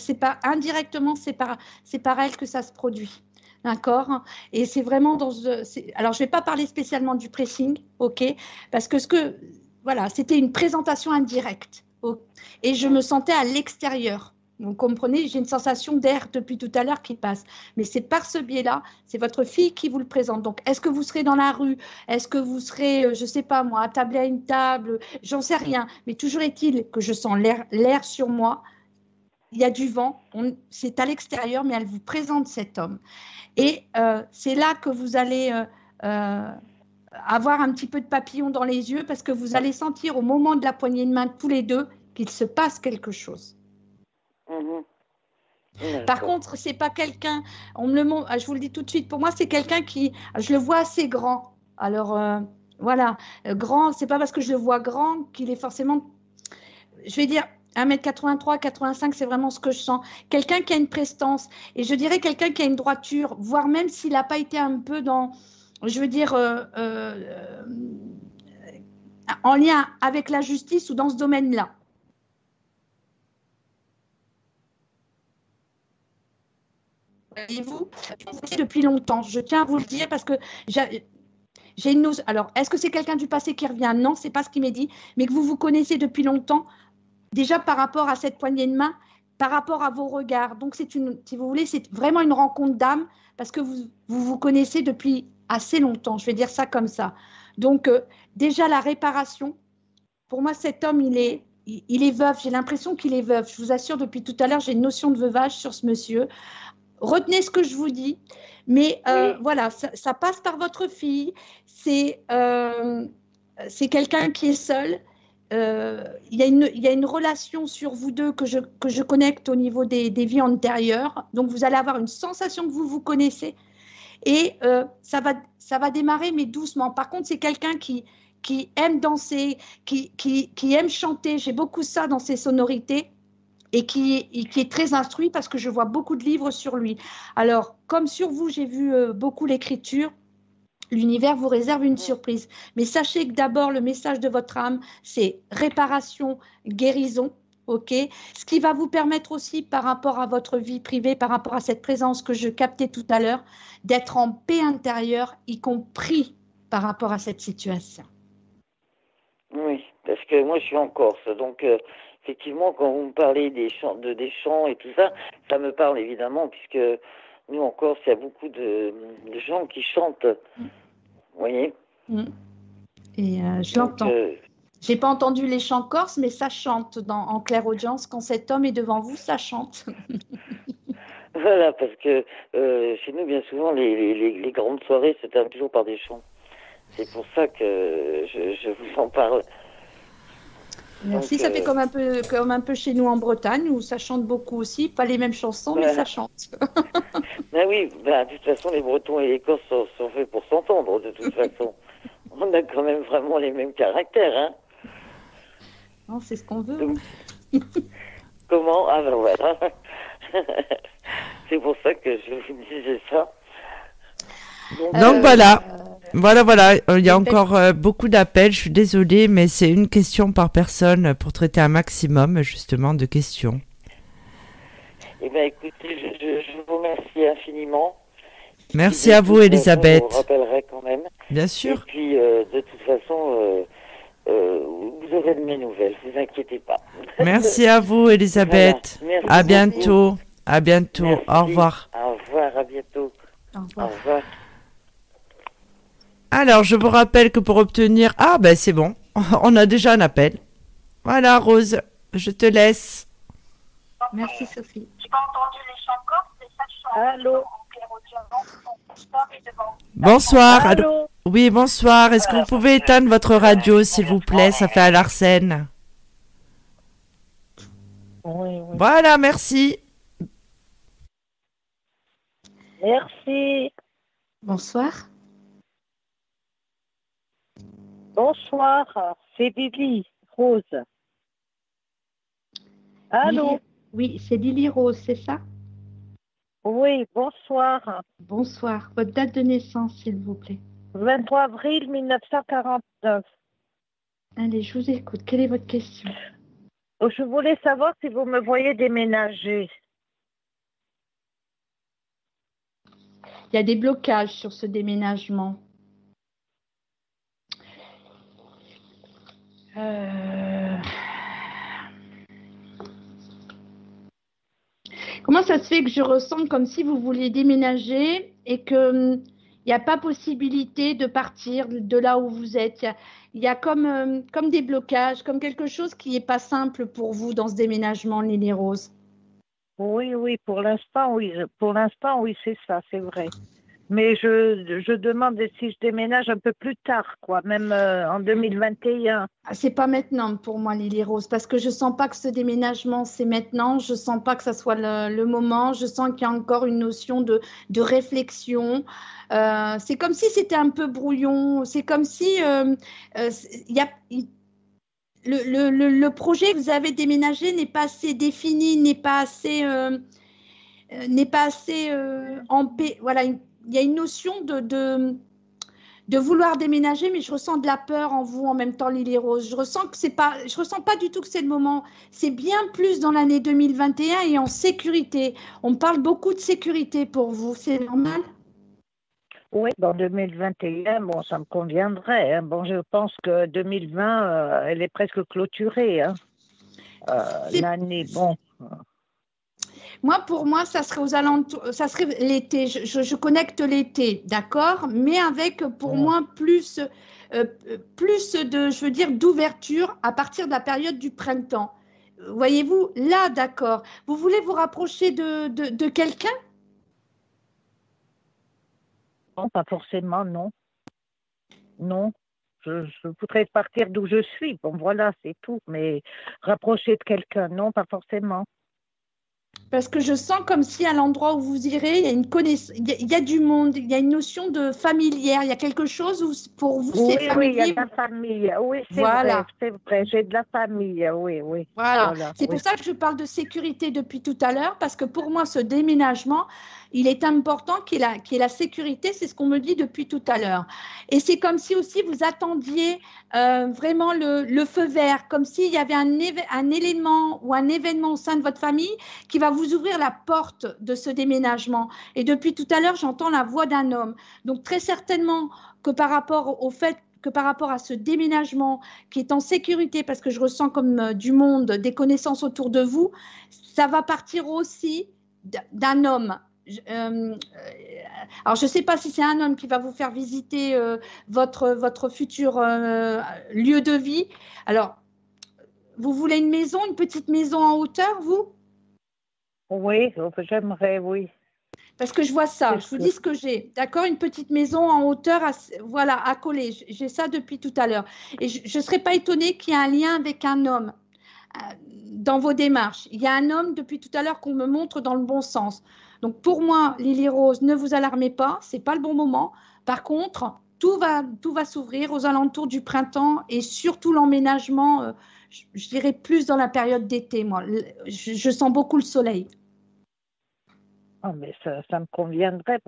indirectement, c'est par elle que ça se produit. D'accord? Et c'est vraiment alors, je ne vais pas parler spécialement du pressing, ok? Parce que voilà, c'était une présentation indirecte. Et je me sentais à l'extérieur. Vous comprenez, j'ai une sensation d'air depuis tout à l'heure qui passe. Mais c'est par ce biais-là, c'est votre fille qui vous le présente. Donc, est-ce que vous serez dans la rue? Est-ce que vous serez, je ne sais pas moi, attablé à une table? J'en sais rien. Mais toujours est-il que je sens l'air sur moi. Il y a du vent. C'est à l'extérieur, mais elle vous présente cet homme. Et c'est là que vous allez avoir un petit peu de papillon dans les yeux parce que vous allez sentir au moment de la poignée de main tous les deux qu'il se passe quelque chose. Par contre, c'est pas quelqu'un, je vous le dis tout de suite, pour moi, c'est quelqu'un je le vois assez grand. Alors, voilà, grand, c'est pas parce que je le vois grand qu'il est forcément, je vais dire, 1m83, 85, c'est vraiment ce que je sens. Quelqu'un qui a une prestance, et je dirais quelqu'un qui a une droiture, voire même s'il n'a pas été un peu dans, je veux dire, en lien avec la justice ou dans ce domaine-là. Voyez-vous, depuis longtemps, je tiens à vous le dire parce que j'ai une notion. Alors, est-ce que c'est quelqu'un du passé qui revient? Non, c'est pas ce qui m'est dit, mais que vous vous connaissez depuis longtemps, déjà par rapport à cette poignée de main, par rapport à vos regards. Donc, si vous voulez, c'est vraiment une rencontre d'âme parce que vous connaissez depuis assez longtemps. Je vais dire ça comme ça. Donc, déjà la réparation. Pour moi, cet homme, il est veuf. J'ai l'impression qu'il est veuf. Je vous assure, depuis tout à l'heure, j'ai une notion de veuvage sur ce monsieur. Retenez ce que je vous dis, mais voilà, ça passe par votre fille. C'est quelqu'un qui est seul. Il y a une relation sur vous deux que je connecte au niveau des vies antérieures. Donc, vous allez avoir une sensation que vous vous connaissez. Et ça va démarrer, mais doucement. Par contre, c'est quelqu'un qui aime danser, qui aime chanter. J'ai beaucoup ça dans ses sonorités. Et qui est très instruit parce que je vois beaucoup de livres sur lui. Alors, comme sur vous, j'ai vu beaucoup l'écriture, l'univers vous réserve une surprise. Mais sachez que d'abord, le message de votre âme, c'est réparation, guérison. Ok. Ce qui va vous permettre aussi, par rapport à votre vie privée, par rapport à cette présence que je captais tout à l'heure, d'être en paix intérieure, y compris par rapport à cette situation. Oui, parce que moi je suis en Corse, donc effectivement quand vous me parlez des chants et tout ça, ça me parle évidemment, puisque nous en Corse il y a beaucoup de gens qui chantent, vous voyez. Et je l'entends. J'ai pas entendu les chants corses, mais ça chante en claire audience. Quand cet homme est devant vous, ça chante. Voilà, parce que chez nous, bien souvent, les grandes soirées se terminent toujours par des chants. C'est pour ça que je vous en parle. Merci, donc, ça fait comme un peu chez nous en Bretagne, où ça chante beaucoup aussi. Pas les mêmes chansons, mais ça chante. Ben oui, de toute façon, les Bretons et les Corses sont faits pour s'entendre, de toute façon. On a quand même vraiment les mêmes caractères, hein. Non, c'est ce qu'on veut. Donc, comment? Ah ben voilà. C'est pour ça que je vous disais ça. Donc voilà. Voilà. Il y a encore beaucoup d'appels. Je suis désolée, mais c'est une question par personne pour traiter un maximum, justement, de questions. Eh bien, écoutez, je vous remercie infiniment. Merci à vous, Elisabeth. Je vous rappellerai quand même. Bien sûr. Et puis, de toute façon, vous aurez de mes nouvelles, ne vous inquiétez pas. Merci à vous, Elisabeth. Voilà. À bientôt. À bientôt. Merci. Au revoir. Au revoir, à bientôt. Au revoir. Au revoir. Alors, je vous rappelle que pour obtenir... Ah, ben c'est bon. On a déjà un appel. Voilà, Rose. Je te laisse. Merci, Sophie. J'ai pas entendu les chants corses, mais ça chante. Allô. Bonsoir. Allô. Oui, bonsoir. Est-ce que vous pouvez éteindre votre radio, s'il vous plaît? Ça fait à l'arsène. Oui. Voilà, merci. Merci. Bonsoir. Bonsoir, c'est Lily Rose. Allô? Oui, c'est Lily Rose, c'est ça? Oui, bonsoir. Bonsoir. Votre date de naissance, s'il vous plaît. 23 avril 1949. Allez, je vous écoute. Quelle est votre question? Je voulais savoir si vous me voyez déménager. Il y a des blocages sur ce déménagement. Comment ça se fait que je ressens comme si vous vouliez déménager et qu'il n'y a pas possibilité de partir de là où vous êtes? Il y a comme des blocages, comme quelque chose qui n'est pas simple pour vous dans ce déménagement, Lily Rose. Oui, pour l'instant, oui. Oui, c'est ça, c'est vrai. Mais je demande si je déménage un peu plus tard, quoi, même en 2021. C'est pas maintenant pour moi, Lily Rose, parce que je sens pas que ce déménagement, c'est maintenant. Je sens pas que ça soit le moment. Je sens qu'il y a encore une notion de réflexion. C'est comme si c'était un peu brouillon. C'est comme si le projet que vous avez déménagé n'est pas assez défini, n'est pas assez en paix. Voilà, il y a une notion de vouloir déménager, mais je ressens de la peur en vous en même temps, Lily Rose. Je ressens pas du tout que c'est le moment. C'est bien plus dans l'année 2021 et en sécurité. On parle beaucoup de sécurité pour vous. C'est normal? Oui, dans 2021, bon, ça me conviendrait. Hein. Bon, je pense que 2020, elle est presque clôturée. Hein. L'année, bon. Moi, pour moi, ça serait aux alentours, ça serait l'été. Je connecte l'été, d'accord, mais avec pour moi plus d'ouverture à partir de la période du printemps. Voyez-vous, là, d'accord. Vous voulez vous rapprocher de quelqu'un? Non, pas forcément, non. Non. Je voudrais partir d'où je suis. Bon, voilà, c'est tout. Mais rapprocher de quelqu'un, non, pas forcément. Parce que je sens comme si à l'endroit où vous irez, il y a une connaissance, il y a du monde, il y a une notion de familière, il y a quelque chose où pour vous c'est familier. Oui, il y a de la famille. Oui, c'est vrai, j'ai de la famille. Oui. Voilà. C'est pour ça que je parle de sécurité depuis tout à l'heure, parce que pour moi, ce déménagement, il est important qu'il y ait la sécurité, c'est ce qu'on me dit depuis tout à l'heure. Et c'est comme si aussi vous attendiez vraiment le feu vert, comme s'il y avait un élément ou un événement au sein de votre famille qui va vous ouvrir la porte de ce déménagement. Et depuis tout à l'heure, j'entends la voix d'un homme. Donc très certainement que par rapport au fait que par rapport à ce déménagement qui est en sécurité, parce que je ressens comme du monde, des connaissances autour de vous, ça va partir aussi d'un homme. Alors, je ne sais pas si c'est un homme qui va vous faire visiter votre futur lieu de vie. Alors, vous voulez une maison, une petite maison en hauteur, vous? Oui, j'aimerais, oui. Parce que je vois ça, je vous dis ce que j'ai, d'accord? Une petite maison en hauteur, à coller. J'ai ça depuis tout à l'heure. Et je ne serais pas étonnée qu'il y ait un lien avec un homme dans vos démarches. Il y a un homme depuis tout à l'heure qu'on me montre dans le bon sens. Donc, pour moi, Lily Rose, ne vous alarmez pas, ce n'est pas le bon moment. Par contre, tout va s'ouvrir aux alentours du printemps et surtout l'emménagement, je dirais plus dans la période d'été, moi. Je sens beaucoup le soleil. Oh, mais ça me conviendrait.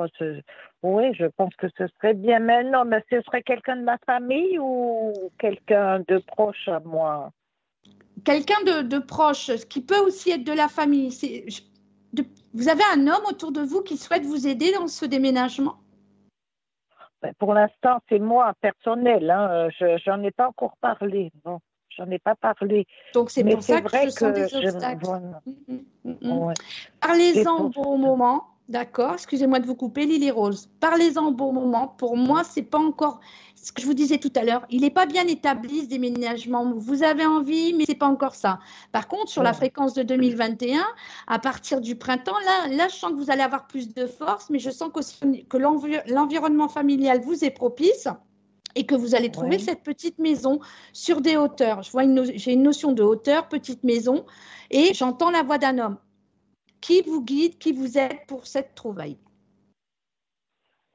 Oui, je pense que ce serait bien. Mais non, mais ce serait quelqu'un de ma famille ou quelqu'un de proche à moi? Quelqu'un de proche, ce qui peut aussi être de la famille. Vous avez un homme autour de vous qui souhaite vous aider dans ce déménagement? Pour l'instant, c'est moi, personnel. Hein. Je n'en ai pas encore parlé. Bon, j'en ai pas parlé. Donc, c'est pour ça que je sens des obstacles. Ouais. Parlez-en au bon moment. D'accord, excusez-moi de vous couper, Lily Rose. Parlez-en au bon moment. Pour moi, c'est pas encore ce que je vous disais tout à l'heure. Il n'est pas bien établi ce déménagement. Vous avez envie, mais c'est pas encore ça. Par contre, sur la fréquence de 2021, à partir du printemps, là, je sens que vous allez avoir plus de force, mais je sens que l'environnement familial vous est propice et que vous allez trouver cette petite maison sur des hauteurs. J'ai une notion de hauteur, petite maison, et j'entends la voix d'un homme qui vous guide, qui vous aide pour cette trouvaille.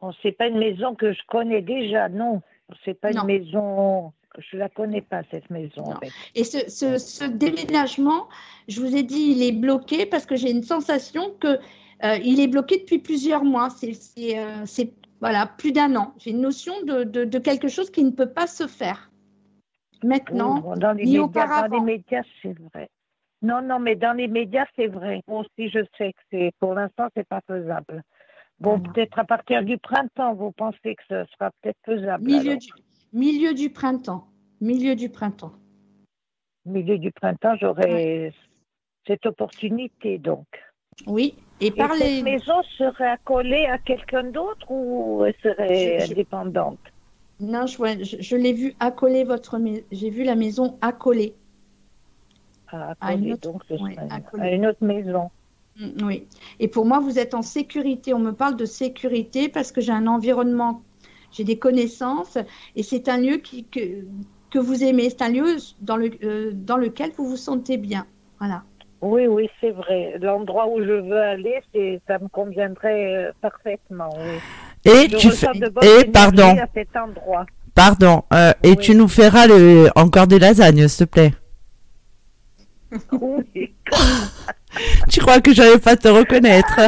Bon, ce n'est pas une maison que je connais déjà, non. C'est pas une maison, je ne la connais pas, cette maison. En fait. Et ce déménagement, je vous ai dit, il est bloqué parce que j'ai une sensation qu'il est bloqué depuis plusieurs mois. C'est plus d'un an. J'ai une notion de quelque chose qui ne peut pas se faire maintenant, ni auparavant. Dans les médias, c'est vrai. Non, mais dans les médias, c'est vrai. Moi aussi, je sais que pour l'instant, c'est pas faisable. Bon, peut-être à partir du printemps, vous pensez que ce sera peut-être faisable. Milieu du printemps. Milieu du printemps, j'aurai cette opportunité, donc. Oui. Et cette maison serait accolée à quelqu'un d'autre ou elle serait indépendante? Non, je l'ai vu accoler j'ai vu la maison accolée. À une autre maison. Oui. Et pour moi, vous êtes en sécurité. On me parle de sécurité parce que j'ai un environnement, j'ai des connaissances et c'est un lieu que vous aimez. C'est un lieu dans lequel vous vous sentez bien. Voilà. Oui, c'est vrai. L'endroit où je veux aller, ça me conviendrait parfaitement. Oui. Pardon. À cet endroit. Pardon. Et tu nous feras encore des lasagnes, s'il te plaît. Oui. Tu crois que je n'allais pas te reconnaître?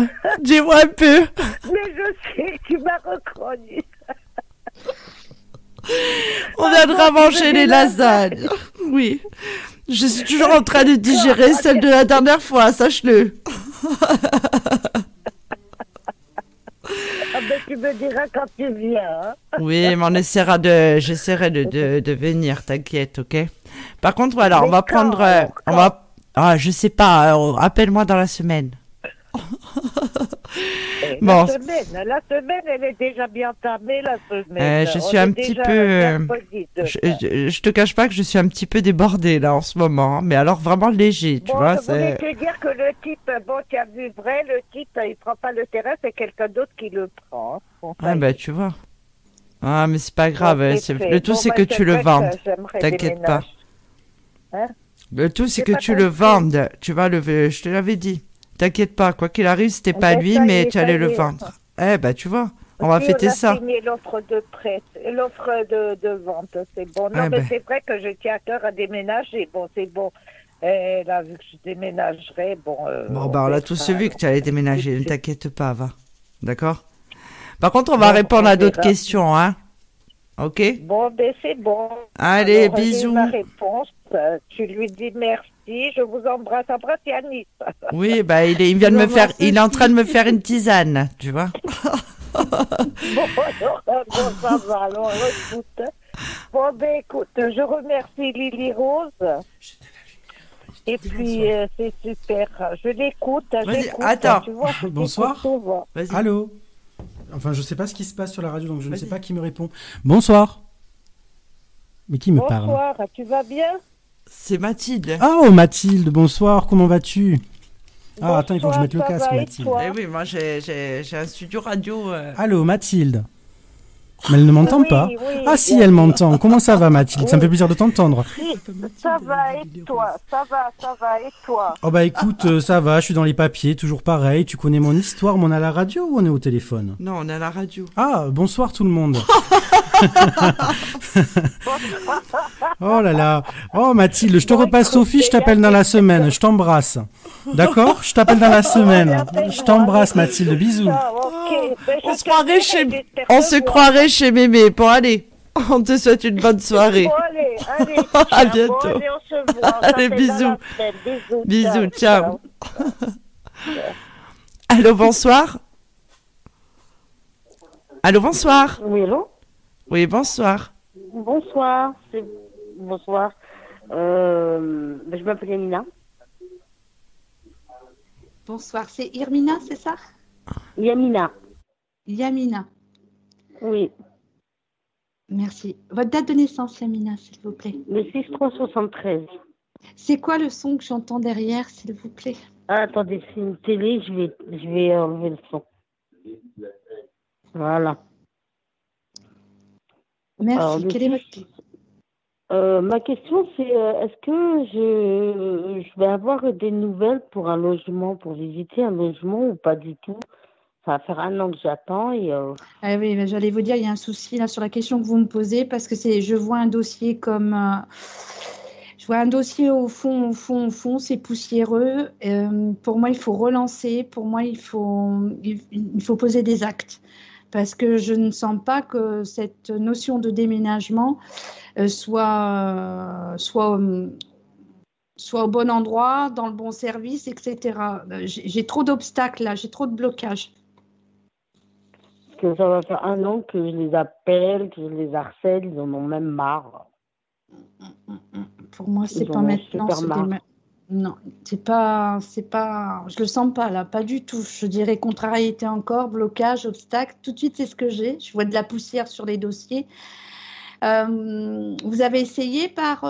Dis-moi un peu. Mais je sais, tu m'as reconnu. On viendra manger les lasagnes. Oui. Je suis toujours en train de digérer celle de la dernière fois, sache-le. Ben, tu me diras quand tu viens. Hein. Oui, mais j'essaierai de venir, t'inquiète, ok? Par contre, voilà, on va prendre... je sais pas, appelle-moi dans la semaine. Bon. La semaine, elle est déjà bien entamée, la semaine. Je suis un petit peu... Je te cache pas que je suis un petit peu débordée, là, en ce moment. Mais alors, vraiment léger, tu vois. Je voulais te dire que le type, tu as vu vrai, le type, il prend pas le terrain, c'est quelqu'un d'autre qui le prend. Tu vois. Ah, mais c'est pas grave. Le tout, c'est que tu le vendes. T'inquiète pas. Hein? Le tout, c'est que tu le vendes. Tu vas je te l'avais dit. T'inquiète pas, quoi qu'il arrive, c'était pas Ben, lui, ça y mais est, tu ça allais y le est. vendre. Eh ben, tu vois, on va Puis fêter on a ça. signé l'offre de prêt, l'offre de vente, c'est bon. Non, Eh mais ben. c'est vrai que je tiens à cœur à déménager. Bon, c'est bon. Et là, vu que je déménagerai, bon. Bon, bah, on l'a tous vu que tu allais déménager, ne suite. t'inquiète pas, va. D'accord? Par contre, on va Bon, répondre on à d'autres verra. questions, hein? Ok? Bon, ben c'est bon. Allez, Alors, j'ai bisous. ma réponse. Tu lui dis merci. Je vous embrasse. Embrasse Yannis. Oui, bah, il vient de me faire, il est en train de me faire une tisane, tu vois? Bon, ça va. Alors, écoute. Bon, ben écoute, je remercie Lily Rose. Et puis, c'est super. Je l'écoute. Vas-y, J'écoute. attends. Tu vois, je Bonsoir. t'écoute souvent. Vas-y. Allô. Enfin, je sais pas ce qui se passe sur la radio, donc je ne sais pas qui me répond. Bonsoir. Mais qui me parle? Bonsoir, tu vas bien? C'est Mathilde. Ah, oh Mathilde, bonsoir, comment vas-tu? Ah, attends, il faut que je mette le Bonsoir, ça casque, va, et Mathilde. toi? Eh oui, moi, j'ai un studio radio. Allô, Mathilde. Mais elle ne m'entend Oui, pas. oui, Ah si, bien elle sûr. m'entend. Comment ça va, Mathilde? Ça me Oui. fait plaisir de t'entendre. Ça va, et toi? Ça va, et toi? Oh bah écoute, ça va, je suis dans les papiers, toujours pareil. Tu connais mon histoire, mais on est à la radio ou on est au téléphone? Non, on est à la radio. Ah, bonsoir tout le monde. Oh là là. Oh Mathilde, je te repasse Sophie, je t'appelle dans la semaine. Je t'embrasse. D'accord? Je t'appelle dans la semaine. Je t'embrasse Mathilde, bisous. Ah, ok. Ben, je On se te croirait dirai, chez, j'espère on te se voir. croirait chez Mémé. Bon, allez. On te souhaite une bonne soirée. Bon, allez, À tiens, bientôt. Bon, allez, on se voit. On Allez, s'appelle dans bisous. la semaine. Bisous. Bisous, ciao. Allô, bonsoir. Allô, bonsoir. Oui, allô? Oui, bonsoir. Bonsoir. Bonsoir. Je m'appelle Yamina. Bonsoir, c'est Irmina, c'est ça? Yamina. Yamina. Oui. Merci. Votre date de naissance, Yamina, s'il vous plaît. Le 6-3-73. C'est quoi le son que j'entends derrière, s'il vous plaît? Ah, attendez, c'est une télé, je vais enlever le son. Voilà. Merci. Alors, le Quelle est votre... ma question, c'est est-ce que je vais avoir des nouvelles pour un logement, pour visiter un logement ou pas du tout? Ça va faire 1 an que j'attends et Ah oui, mais j'allais vous dire, il y a un souci là sur la question que vous me posez parce que je vois un dossier comme... je vois un dossier au fond, c'est poussiéreux. Pour moi, il faut relancer. Pour moi, il faut poser des actes. Parce que je ne sens pas que cette notion de déménagement soit au bon endroit, dans le bon service, etc. J'ai trop d'obstacles là, j'ai trop de blocages. que ça va faire 1 an que je les appelle, que je les harcèle, ils en ont même marre. Pour moi, c'est Ils pas en ont maintenant. super marre. Non, c'est pas, je le sens pas là, pas du tout. Je dirais contrariété encore, blocage, obstacle. Tout de suite, c'est ce que j'ai. Je vois de la poussière sur les dossiers. Vous avez essayé par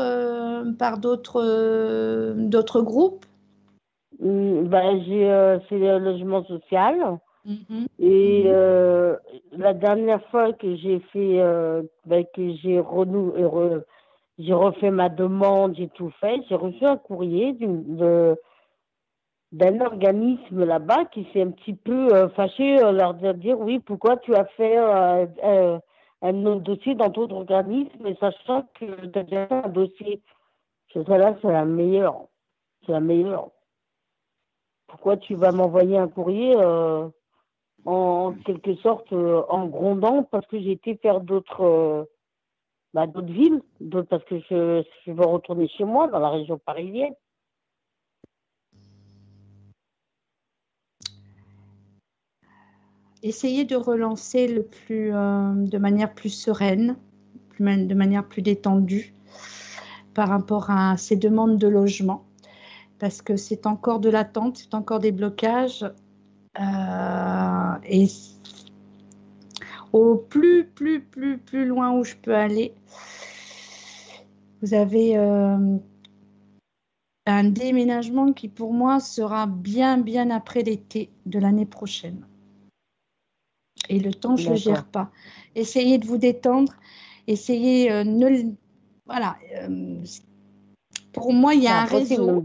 d'autres groupes? C'est le logement social. Et la dernière fois que j'ai fait, que j'ai refait ma demande, j'ai tout fait, j'ai reçu un courrier d'un organisme là-bas qui s'est un petit peu fâché, leur dire oui, pourquoi tu as fait un autre dossier dans d'autres organismes, et sachant que tu as déjà fait un dossier. Celle-là, c'est la meilleure. C'est la meilleure. Pourquoi tu vas m'envoyer un courrier en quelque sorte en grondant parce que j'ai été faire d'autres villes, parce que je veux retourner chez moi dans la région parisienne. Essayez de relancer de manière plus sereine, de manière plus détendue par rapport à ces demandes de logement, parce que c'est encore de l'attente, c'est encore des blocages. Et au plus loin où je peux aller, vous avez un déménagement qui pour moi sera bien après l'été de l'année prochaine. Et le temps, je ne le gère pas. Essayez de vous détendre, essayez voilà. Pour moi, il y a un réseau.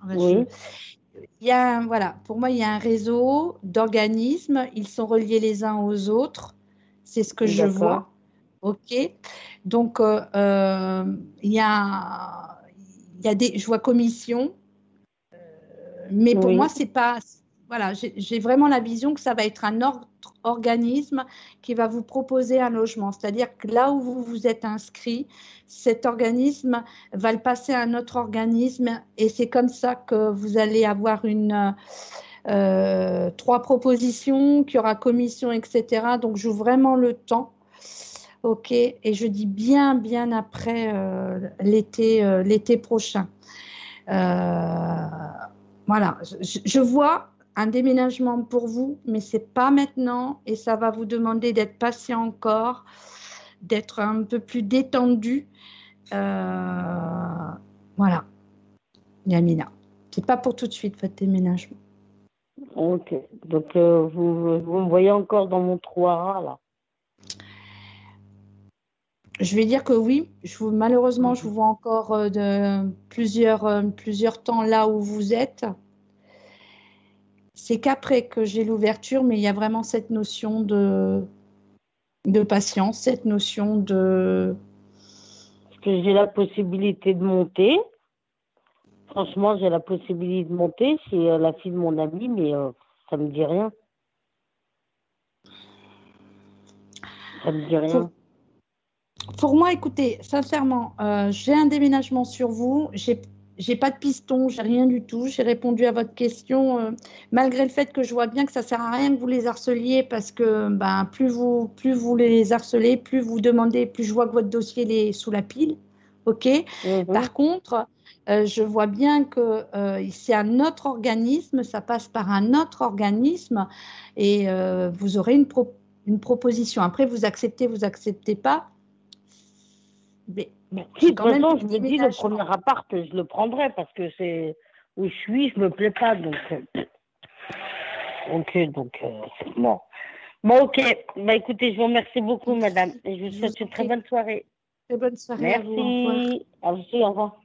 Oui. voilà, pour moi, il y a un réseau d'organismes. Ils sont reliés les uns aux autres. C'est ce que je D'accord. vois. OK. Donc, je vois commission, mais pour Oui. moi, c'est pas. Voilà, j'ai vraiment la vision que ça va être un autre organisme qui va vous proposer un logement. C'est-à-dire que là où vous vous êtes inscrit, cet organisme va le passer à un autre organisme et c'est comme ça que vous allez avoir 3 propositions, qu'il y aura commission, etc. Donc, je joue vraiment le temps. OK. Et je dis bien après l'été prochain. Voilà. Je vois un déménagement pour vous, mais ce n'est pas maintenant et ça va vous demander d'être patient encore, d'être un peu plus détendu. Voilà, Yamina. Ce n'est pas pour tout de suite votre déménagement. Ok. Donc, vous me voyez encore dans mon trou à rats, là. Je vais dire que oui. Malheureusement, je vous vois encore de plusieurs temps là où vous êtes. C'est qu'après que j'ai l'ouverture, mais il y a vraiment cette notion de patience, cette notion de... Parce que j'ai la possibilité de monter. Franchement, j'ai la possibilité de monter. C'est la fille de mon ami, mais ça me dit rien. Ça me dit rien. Pour moi, écoutez, sincèrement, j'ai un déménagement sur vous. J'ai pas de piston, j'ai rien du tout. J'ai répondu à votre question, malgré le fait que je vois bien que ça sert à rien que vous les harceliez parce que plus vous les harcelez, plus vous demandez, plus je vois que votre dossier est sous la pile. OK. Par contre, je vois bien que c'est un autre organisme, ça passe par un autre organisme et vous aurez une proposition. Après, vous acceptez pas. Mais si, de toute façon, je me dis, le premier appart, je le prendrai parce que c'est où je suis, je me plais pas. Donc, c'est bon. Bon, ok. Écoutez, je vous remercie beaucoup, madame. Et je vous souhaite une très bonne soirée. Très bonne soirée. Merci. À vous. Au revoir.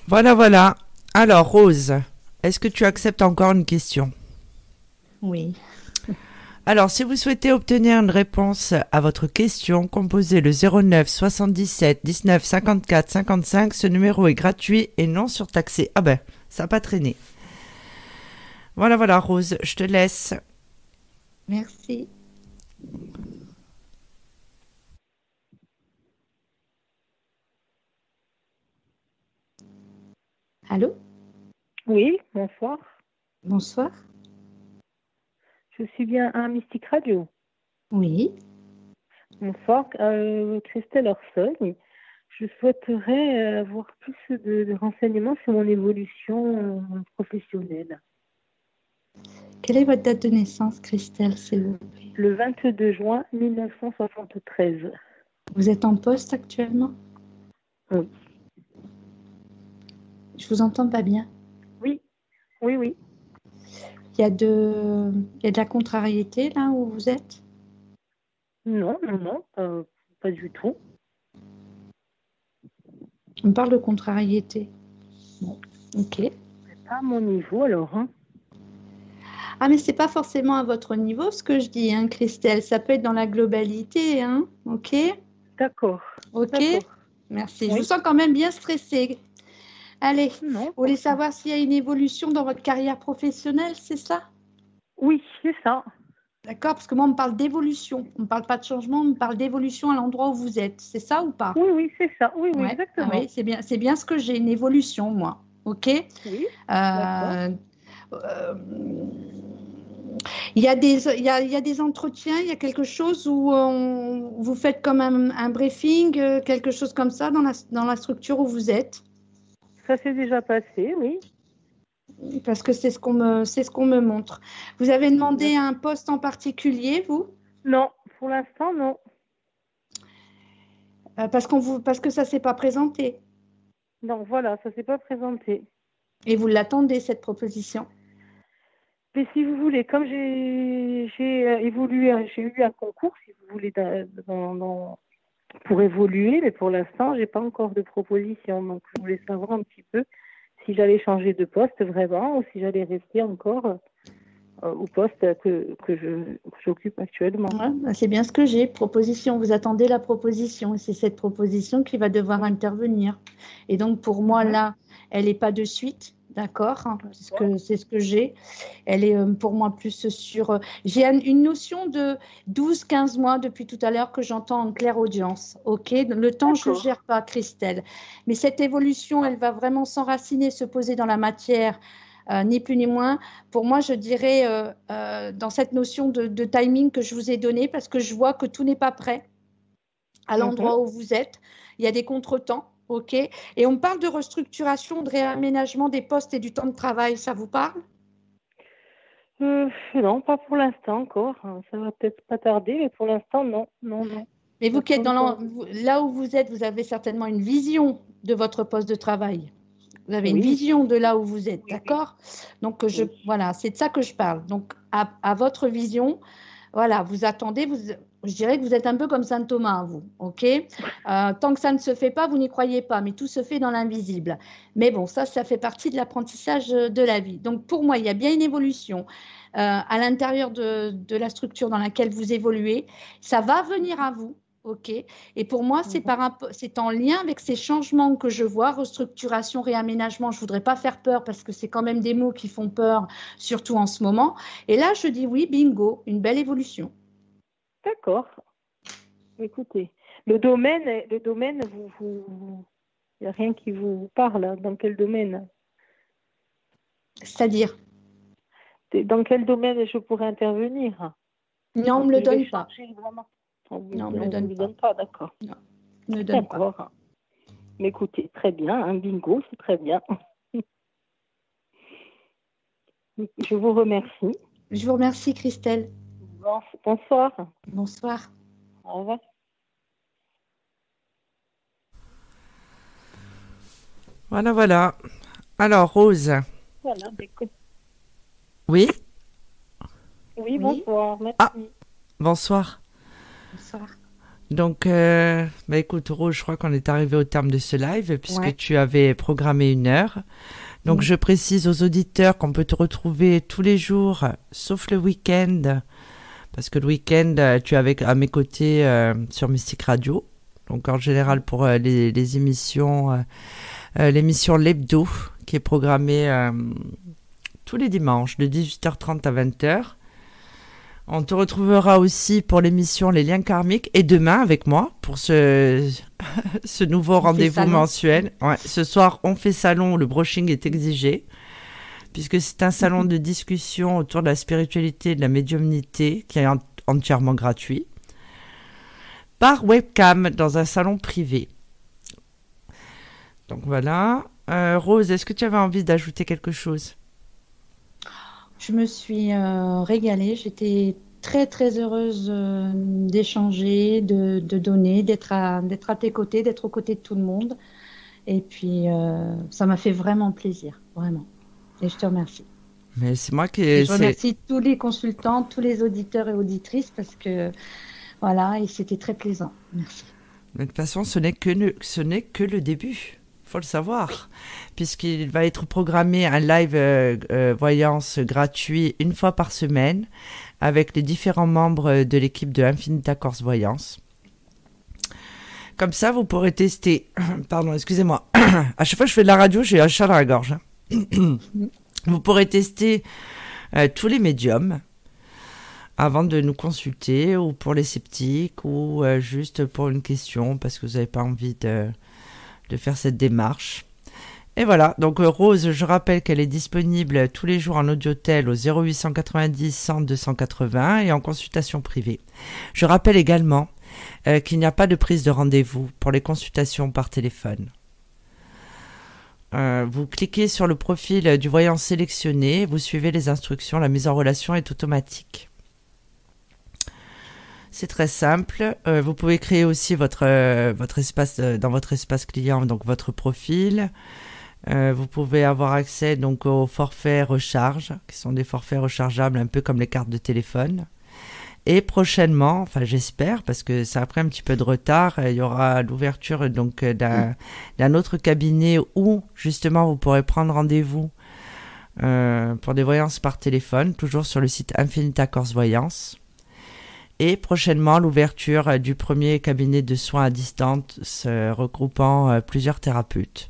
Voilà. Alors, Rose, est-ce que tu acceptes encore une question? Oui. Alors, si vous souhaitez obtenir une réponse à votre question, composez le 09 77 19 54 55. Ce numéro est gratuit et non surtaxé. Ah ben, ça n'a pas traîné. Voilà, Rose, je te laisse. Merci. Allô? Oui, bonsoir. Bonsoir. Je suis bien à Mystique Radio. Oui. Bonsoir, Christelle Orson. Je souhaiterais avoir plus de renseignements sur mon évolution professionnelle. Quelle est votre date de naissance, Christelle, s'il vous plaît? Le 22 juin 1973. Vous êtes en poste actuellement? Oui. Je vous entends pas bien. Oui. Il y a de la contrariété là où vous êtes? Non, pas du tout. On parle de contrariété. Bon, ok. C'est pas à mon niveau alors. Hein. Ah, mais c'est pas forcément à votre niveau ce que je dis, hein, Christelle. Ça peut être dans la globalité, hein. Ok? D'accord. Ok. D'accord. Merci. Oui. Je vous sens quand même bien stressée. Allez, non, vous voulez savoir s'il y a une évolution dans votre carrière professionnelle, c'est ça? Oui, c'est ça. D'accord, parce que moi, on me parle d'évolution. On ne parle pas de changement, on me parle d'évolution à l'endroit où vous êtes. C'est ça ou pas? Oui, c'est ça. Oui, ouais. exactement. Ah, oui, c'est bien ce que j'ai, une évolution, moi. OK? Oui, il y a des entretiens, il y a quelque chose où vous faites comme un briefing, quelque chose comme ça dans la structure où vous êtes? Ça s'est déjà passé, oui. Parce que c'est ce qu'on me montre. Vous avez demandé un poste en particulier, vous? Non, pour l'instant, non. Parce que ça ne s'est pas présenté. Non, voilà, ça ne s'est pas présenté. Et vous l'attendez, cette proposition? Mais si vous voulez, comme j'ai évolué, j'ai eu un concours, si vous voulez, pour évoluer, mais pour l'instant, j'ai pas encore de proposition. Donc, je voulais savoir un petit peu si j'allais changer de poste vraiment ou si j'allais rester encore au poste que j'occupe actuellement. Ouais, bah, c'est bien ce que j'ai. Proposition. Vous attendez la proposition. Et c'est cette proposition qui va devoir intervenir. Et donc, pour moi, là, elle n'est pas de suite. D'accord, hein, c'est ce que j'ai. Elle est pour moi plus sur... j'ai une notion de 12-15 mois depuis tout à l'heure que j'entends en claire audience. Ok, le temps, je ne gère pas, Christelle. Mais cette évolution, elle va vraiment s'enraciner, se poser dans la matière, ni plus ni moins. Pour moi, je dirais dans cette notion de timing que je vous ai donnée, parce que je vois que tout n'est pas prêt à l'endroit où vous êtes. Il y a des contretemps. OK. Et on parle de restructuration, de réaménagement des postes et du temps de travail. Ça vous parle? Non, pas pour l'instant encore. Ça va peut-être pas tarder, mais pour l'instant, non. Mais vous qui êtes là où vous êtes, vous avez certainement une vision de votre poste de travail. Vous avez une vision de là où vous êtes, d'accord? Donc, voilà, c'est de ça que je parle. Donc, à votre vision, voilà, vous attendez, je dirais que vous êtes un peu comme Saint Thomas, vous, ok? Tant que ça ne se fait pas, vous n'y croyez pas, mais tout se fait dans l'invisible. Mais bon, ça fait partie de l'apprentissage de la vie. Donc, pour moi, il y a bien une évolution à l'intérieur de la structure dans laquelle vous évoluez. Ça va venir à vous, ok? Et pour moi, c'est en lien avec ces changements que je vois, restructuration, réaménagement. Je ne voudrais pas faire peur parce que c'est quand même des mots qui font peur, surtout en ce moment. Et là, je dis oui, bingo, une belle évolution. D'accord. Écoutez, le domaine, il n'y a rien qui vous parle. Dans quel domaine? C'est-à-dire? Dans quel domaine je pourrais intervenir? Non, on ne me le donne pas. Non, on ne me le donne pas, d'accord. Non, on ne me donne pas. Mais écoutez, très bien, un bingo, c'est très bien. Je vous remercie. Je vous remercie, Christelle. Bonsoir. Bonsoir. Au revoir. Voilà. Alors, Rose. Voilà, écoute. Oui? Oui, bonsoir. Merci. Ah, bonsoir. Bonsoir. Donc, écoute, Rose, je crois qu'on est arrivé au terme de ce live puisque tu avais programmé 1 heure. Donc, je précise aux auditeurs qu'on peut te retrouver tous les jours, sauf le week-end. Parce que le week-end, tu es à mes côtés sur Mystique Radio. Donc, en général, pour les émissions, l'émission L'Hebdo, qui est programmée tous les dimanches, de 18h30 à 20h. On te retrouvera aussi pour l'émission Les Liens Karmiques et demain avec moi pour ce nouveau rendez-vous mensuel. Ouais, ce soir, on fait salon, le brushing est exigé. Puisque c'est un salon de discussion autour de la spiritualité et de la médiumnité qui est entièrement gratuit, par webcam dans un salon privé. Donc voilà. Rose, est-ce que tu avais envie d'ajouter quelque chose? Je me suis régalée. J'étais très, très heureuse d'échanger, de donner, d'être à tes côtés, d'être aux côtés de tout le monde. Et puis, ça m'a fait vraiment plaisir, vraiment. Et je te remercie. Mais c'est moi qui... Je remercie tous les consultants, tous les auditeurs et auditrices parce que, voilà, et c'était très plaisant. Merci. Mais de toute façon, ce n'est que le début. Il faut le savoir. Puisqu'il va être programmé un live voyance gratuit 1 fois par semaine avec les différents membres de l'équipe de Infinita Corse Voyance. Comme ça, vous pourrez tester... Pardon, excusez-moi. À chaque fois que je fais de la radio, j'ai un chat dans la gorge. Vous pourrez tester tous les médiums avant de nous consulter, ou pour les sceptiques, ou juste pour une question parce que vous n'avez pas envie de faire cette démarche. Et voilà, donc Rose, je rappelle qu'elle est disponible tous les jours en audiotel au 0890 100 280 et en consultation privée. Je rappelle également qu'il n'y a pas de prise de rendez-vous pour les consultations par téléphone. Vous cliquez sur le profil du voyant sélectionné, vous suivez les instructions, la mise en relation est automatique. C'est très simple. Vous pouvez créer aussi votre espace dans votre espace client, donc votre profil. Vous pouvez avoir accès donc aux forfaits recharge, qui sont des forfaits rechargeables un peu comme les cartes de téléphone. Et prochainement, enfin j'espère, parce que ça a pris un petit peu de retard, il y aura l'ouverture donc d'un autre cabinet où justement vous pourrez prendre rendez-vous pour des voyances par téléphone, toujours sur le site Infinita Corse Voyance. Et prochainement l'ouverture du premier cabinet de soins à distance regroupant plusieurs thérapeutes.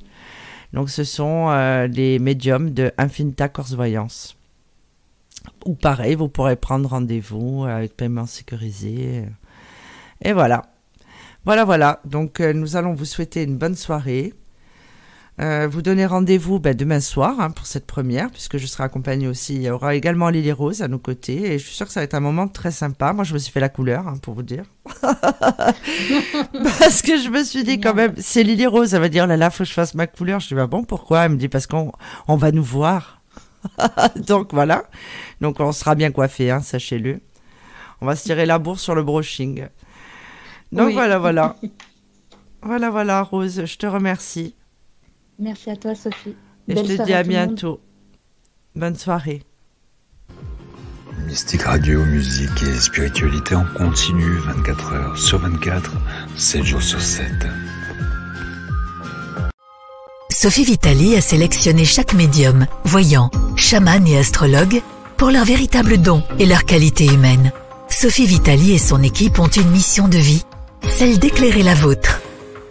Donc ce sont les médiums de Infinita Corse Voyance. Ou pareil, vous pourrez prendre rendez-vous avec paiement sécurisé. Et voilà. Voilà. Donc, nous allons vous souhaiter une bonne soirée. Vous donner rendez-vous demain soir pour cette première, puisque je serai accompagnée aussi. Il y aura également Lily Rose à nos côtés. Et je suis sûre que ça va être un moment très sympa. Moi, je me suis fait la couleur, pour vous dire. Parce que je me suis dit quand même, c'est Lily Rose. Elle va dire, là, faut que je fasse ma couleur. Je dis, bon, pourquoi? Elle me dit, parce qu'on va nous voir. Donc voilà, donc on sera bien coiffé, sachez-le. On va se tirer la bourse sur le brushing. Donc oui. Voilà. Voilà Rose, je te remercie. Merci à toi Sophie. Et je te dis à bientôt. Bonne soirée. Mystique Radio, musique et spiritualité en continu 24 heures sur 24, 7 jours sur 7. Sophie Vitali a sélectionné chaque médium, voyant, chaman et astrologue pour leur véritable don et leur qualité humaine. Sophie Vitali et son équipe ont une mission de vie, celle d'éclairer la vôtre.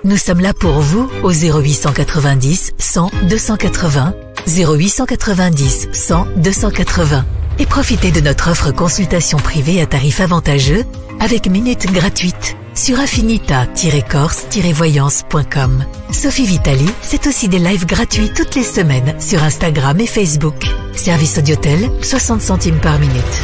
Nous sommes là pour vous au 0890 100 280, 0890 100 280 et profitez de notre offre consultation privée à tarif avantageux avec minutes gratuites sur affinita-corse-voyance.com. Sophie Vitali, c'est aussi des lives gratuits toutes les semaines sur Instagram et Facebook. Service Audiotel, 60 centimes par minute.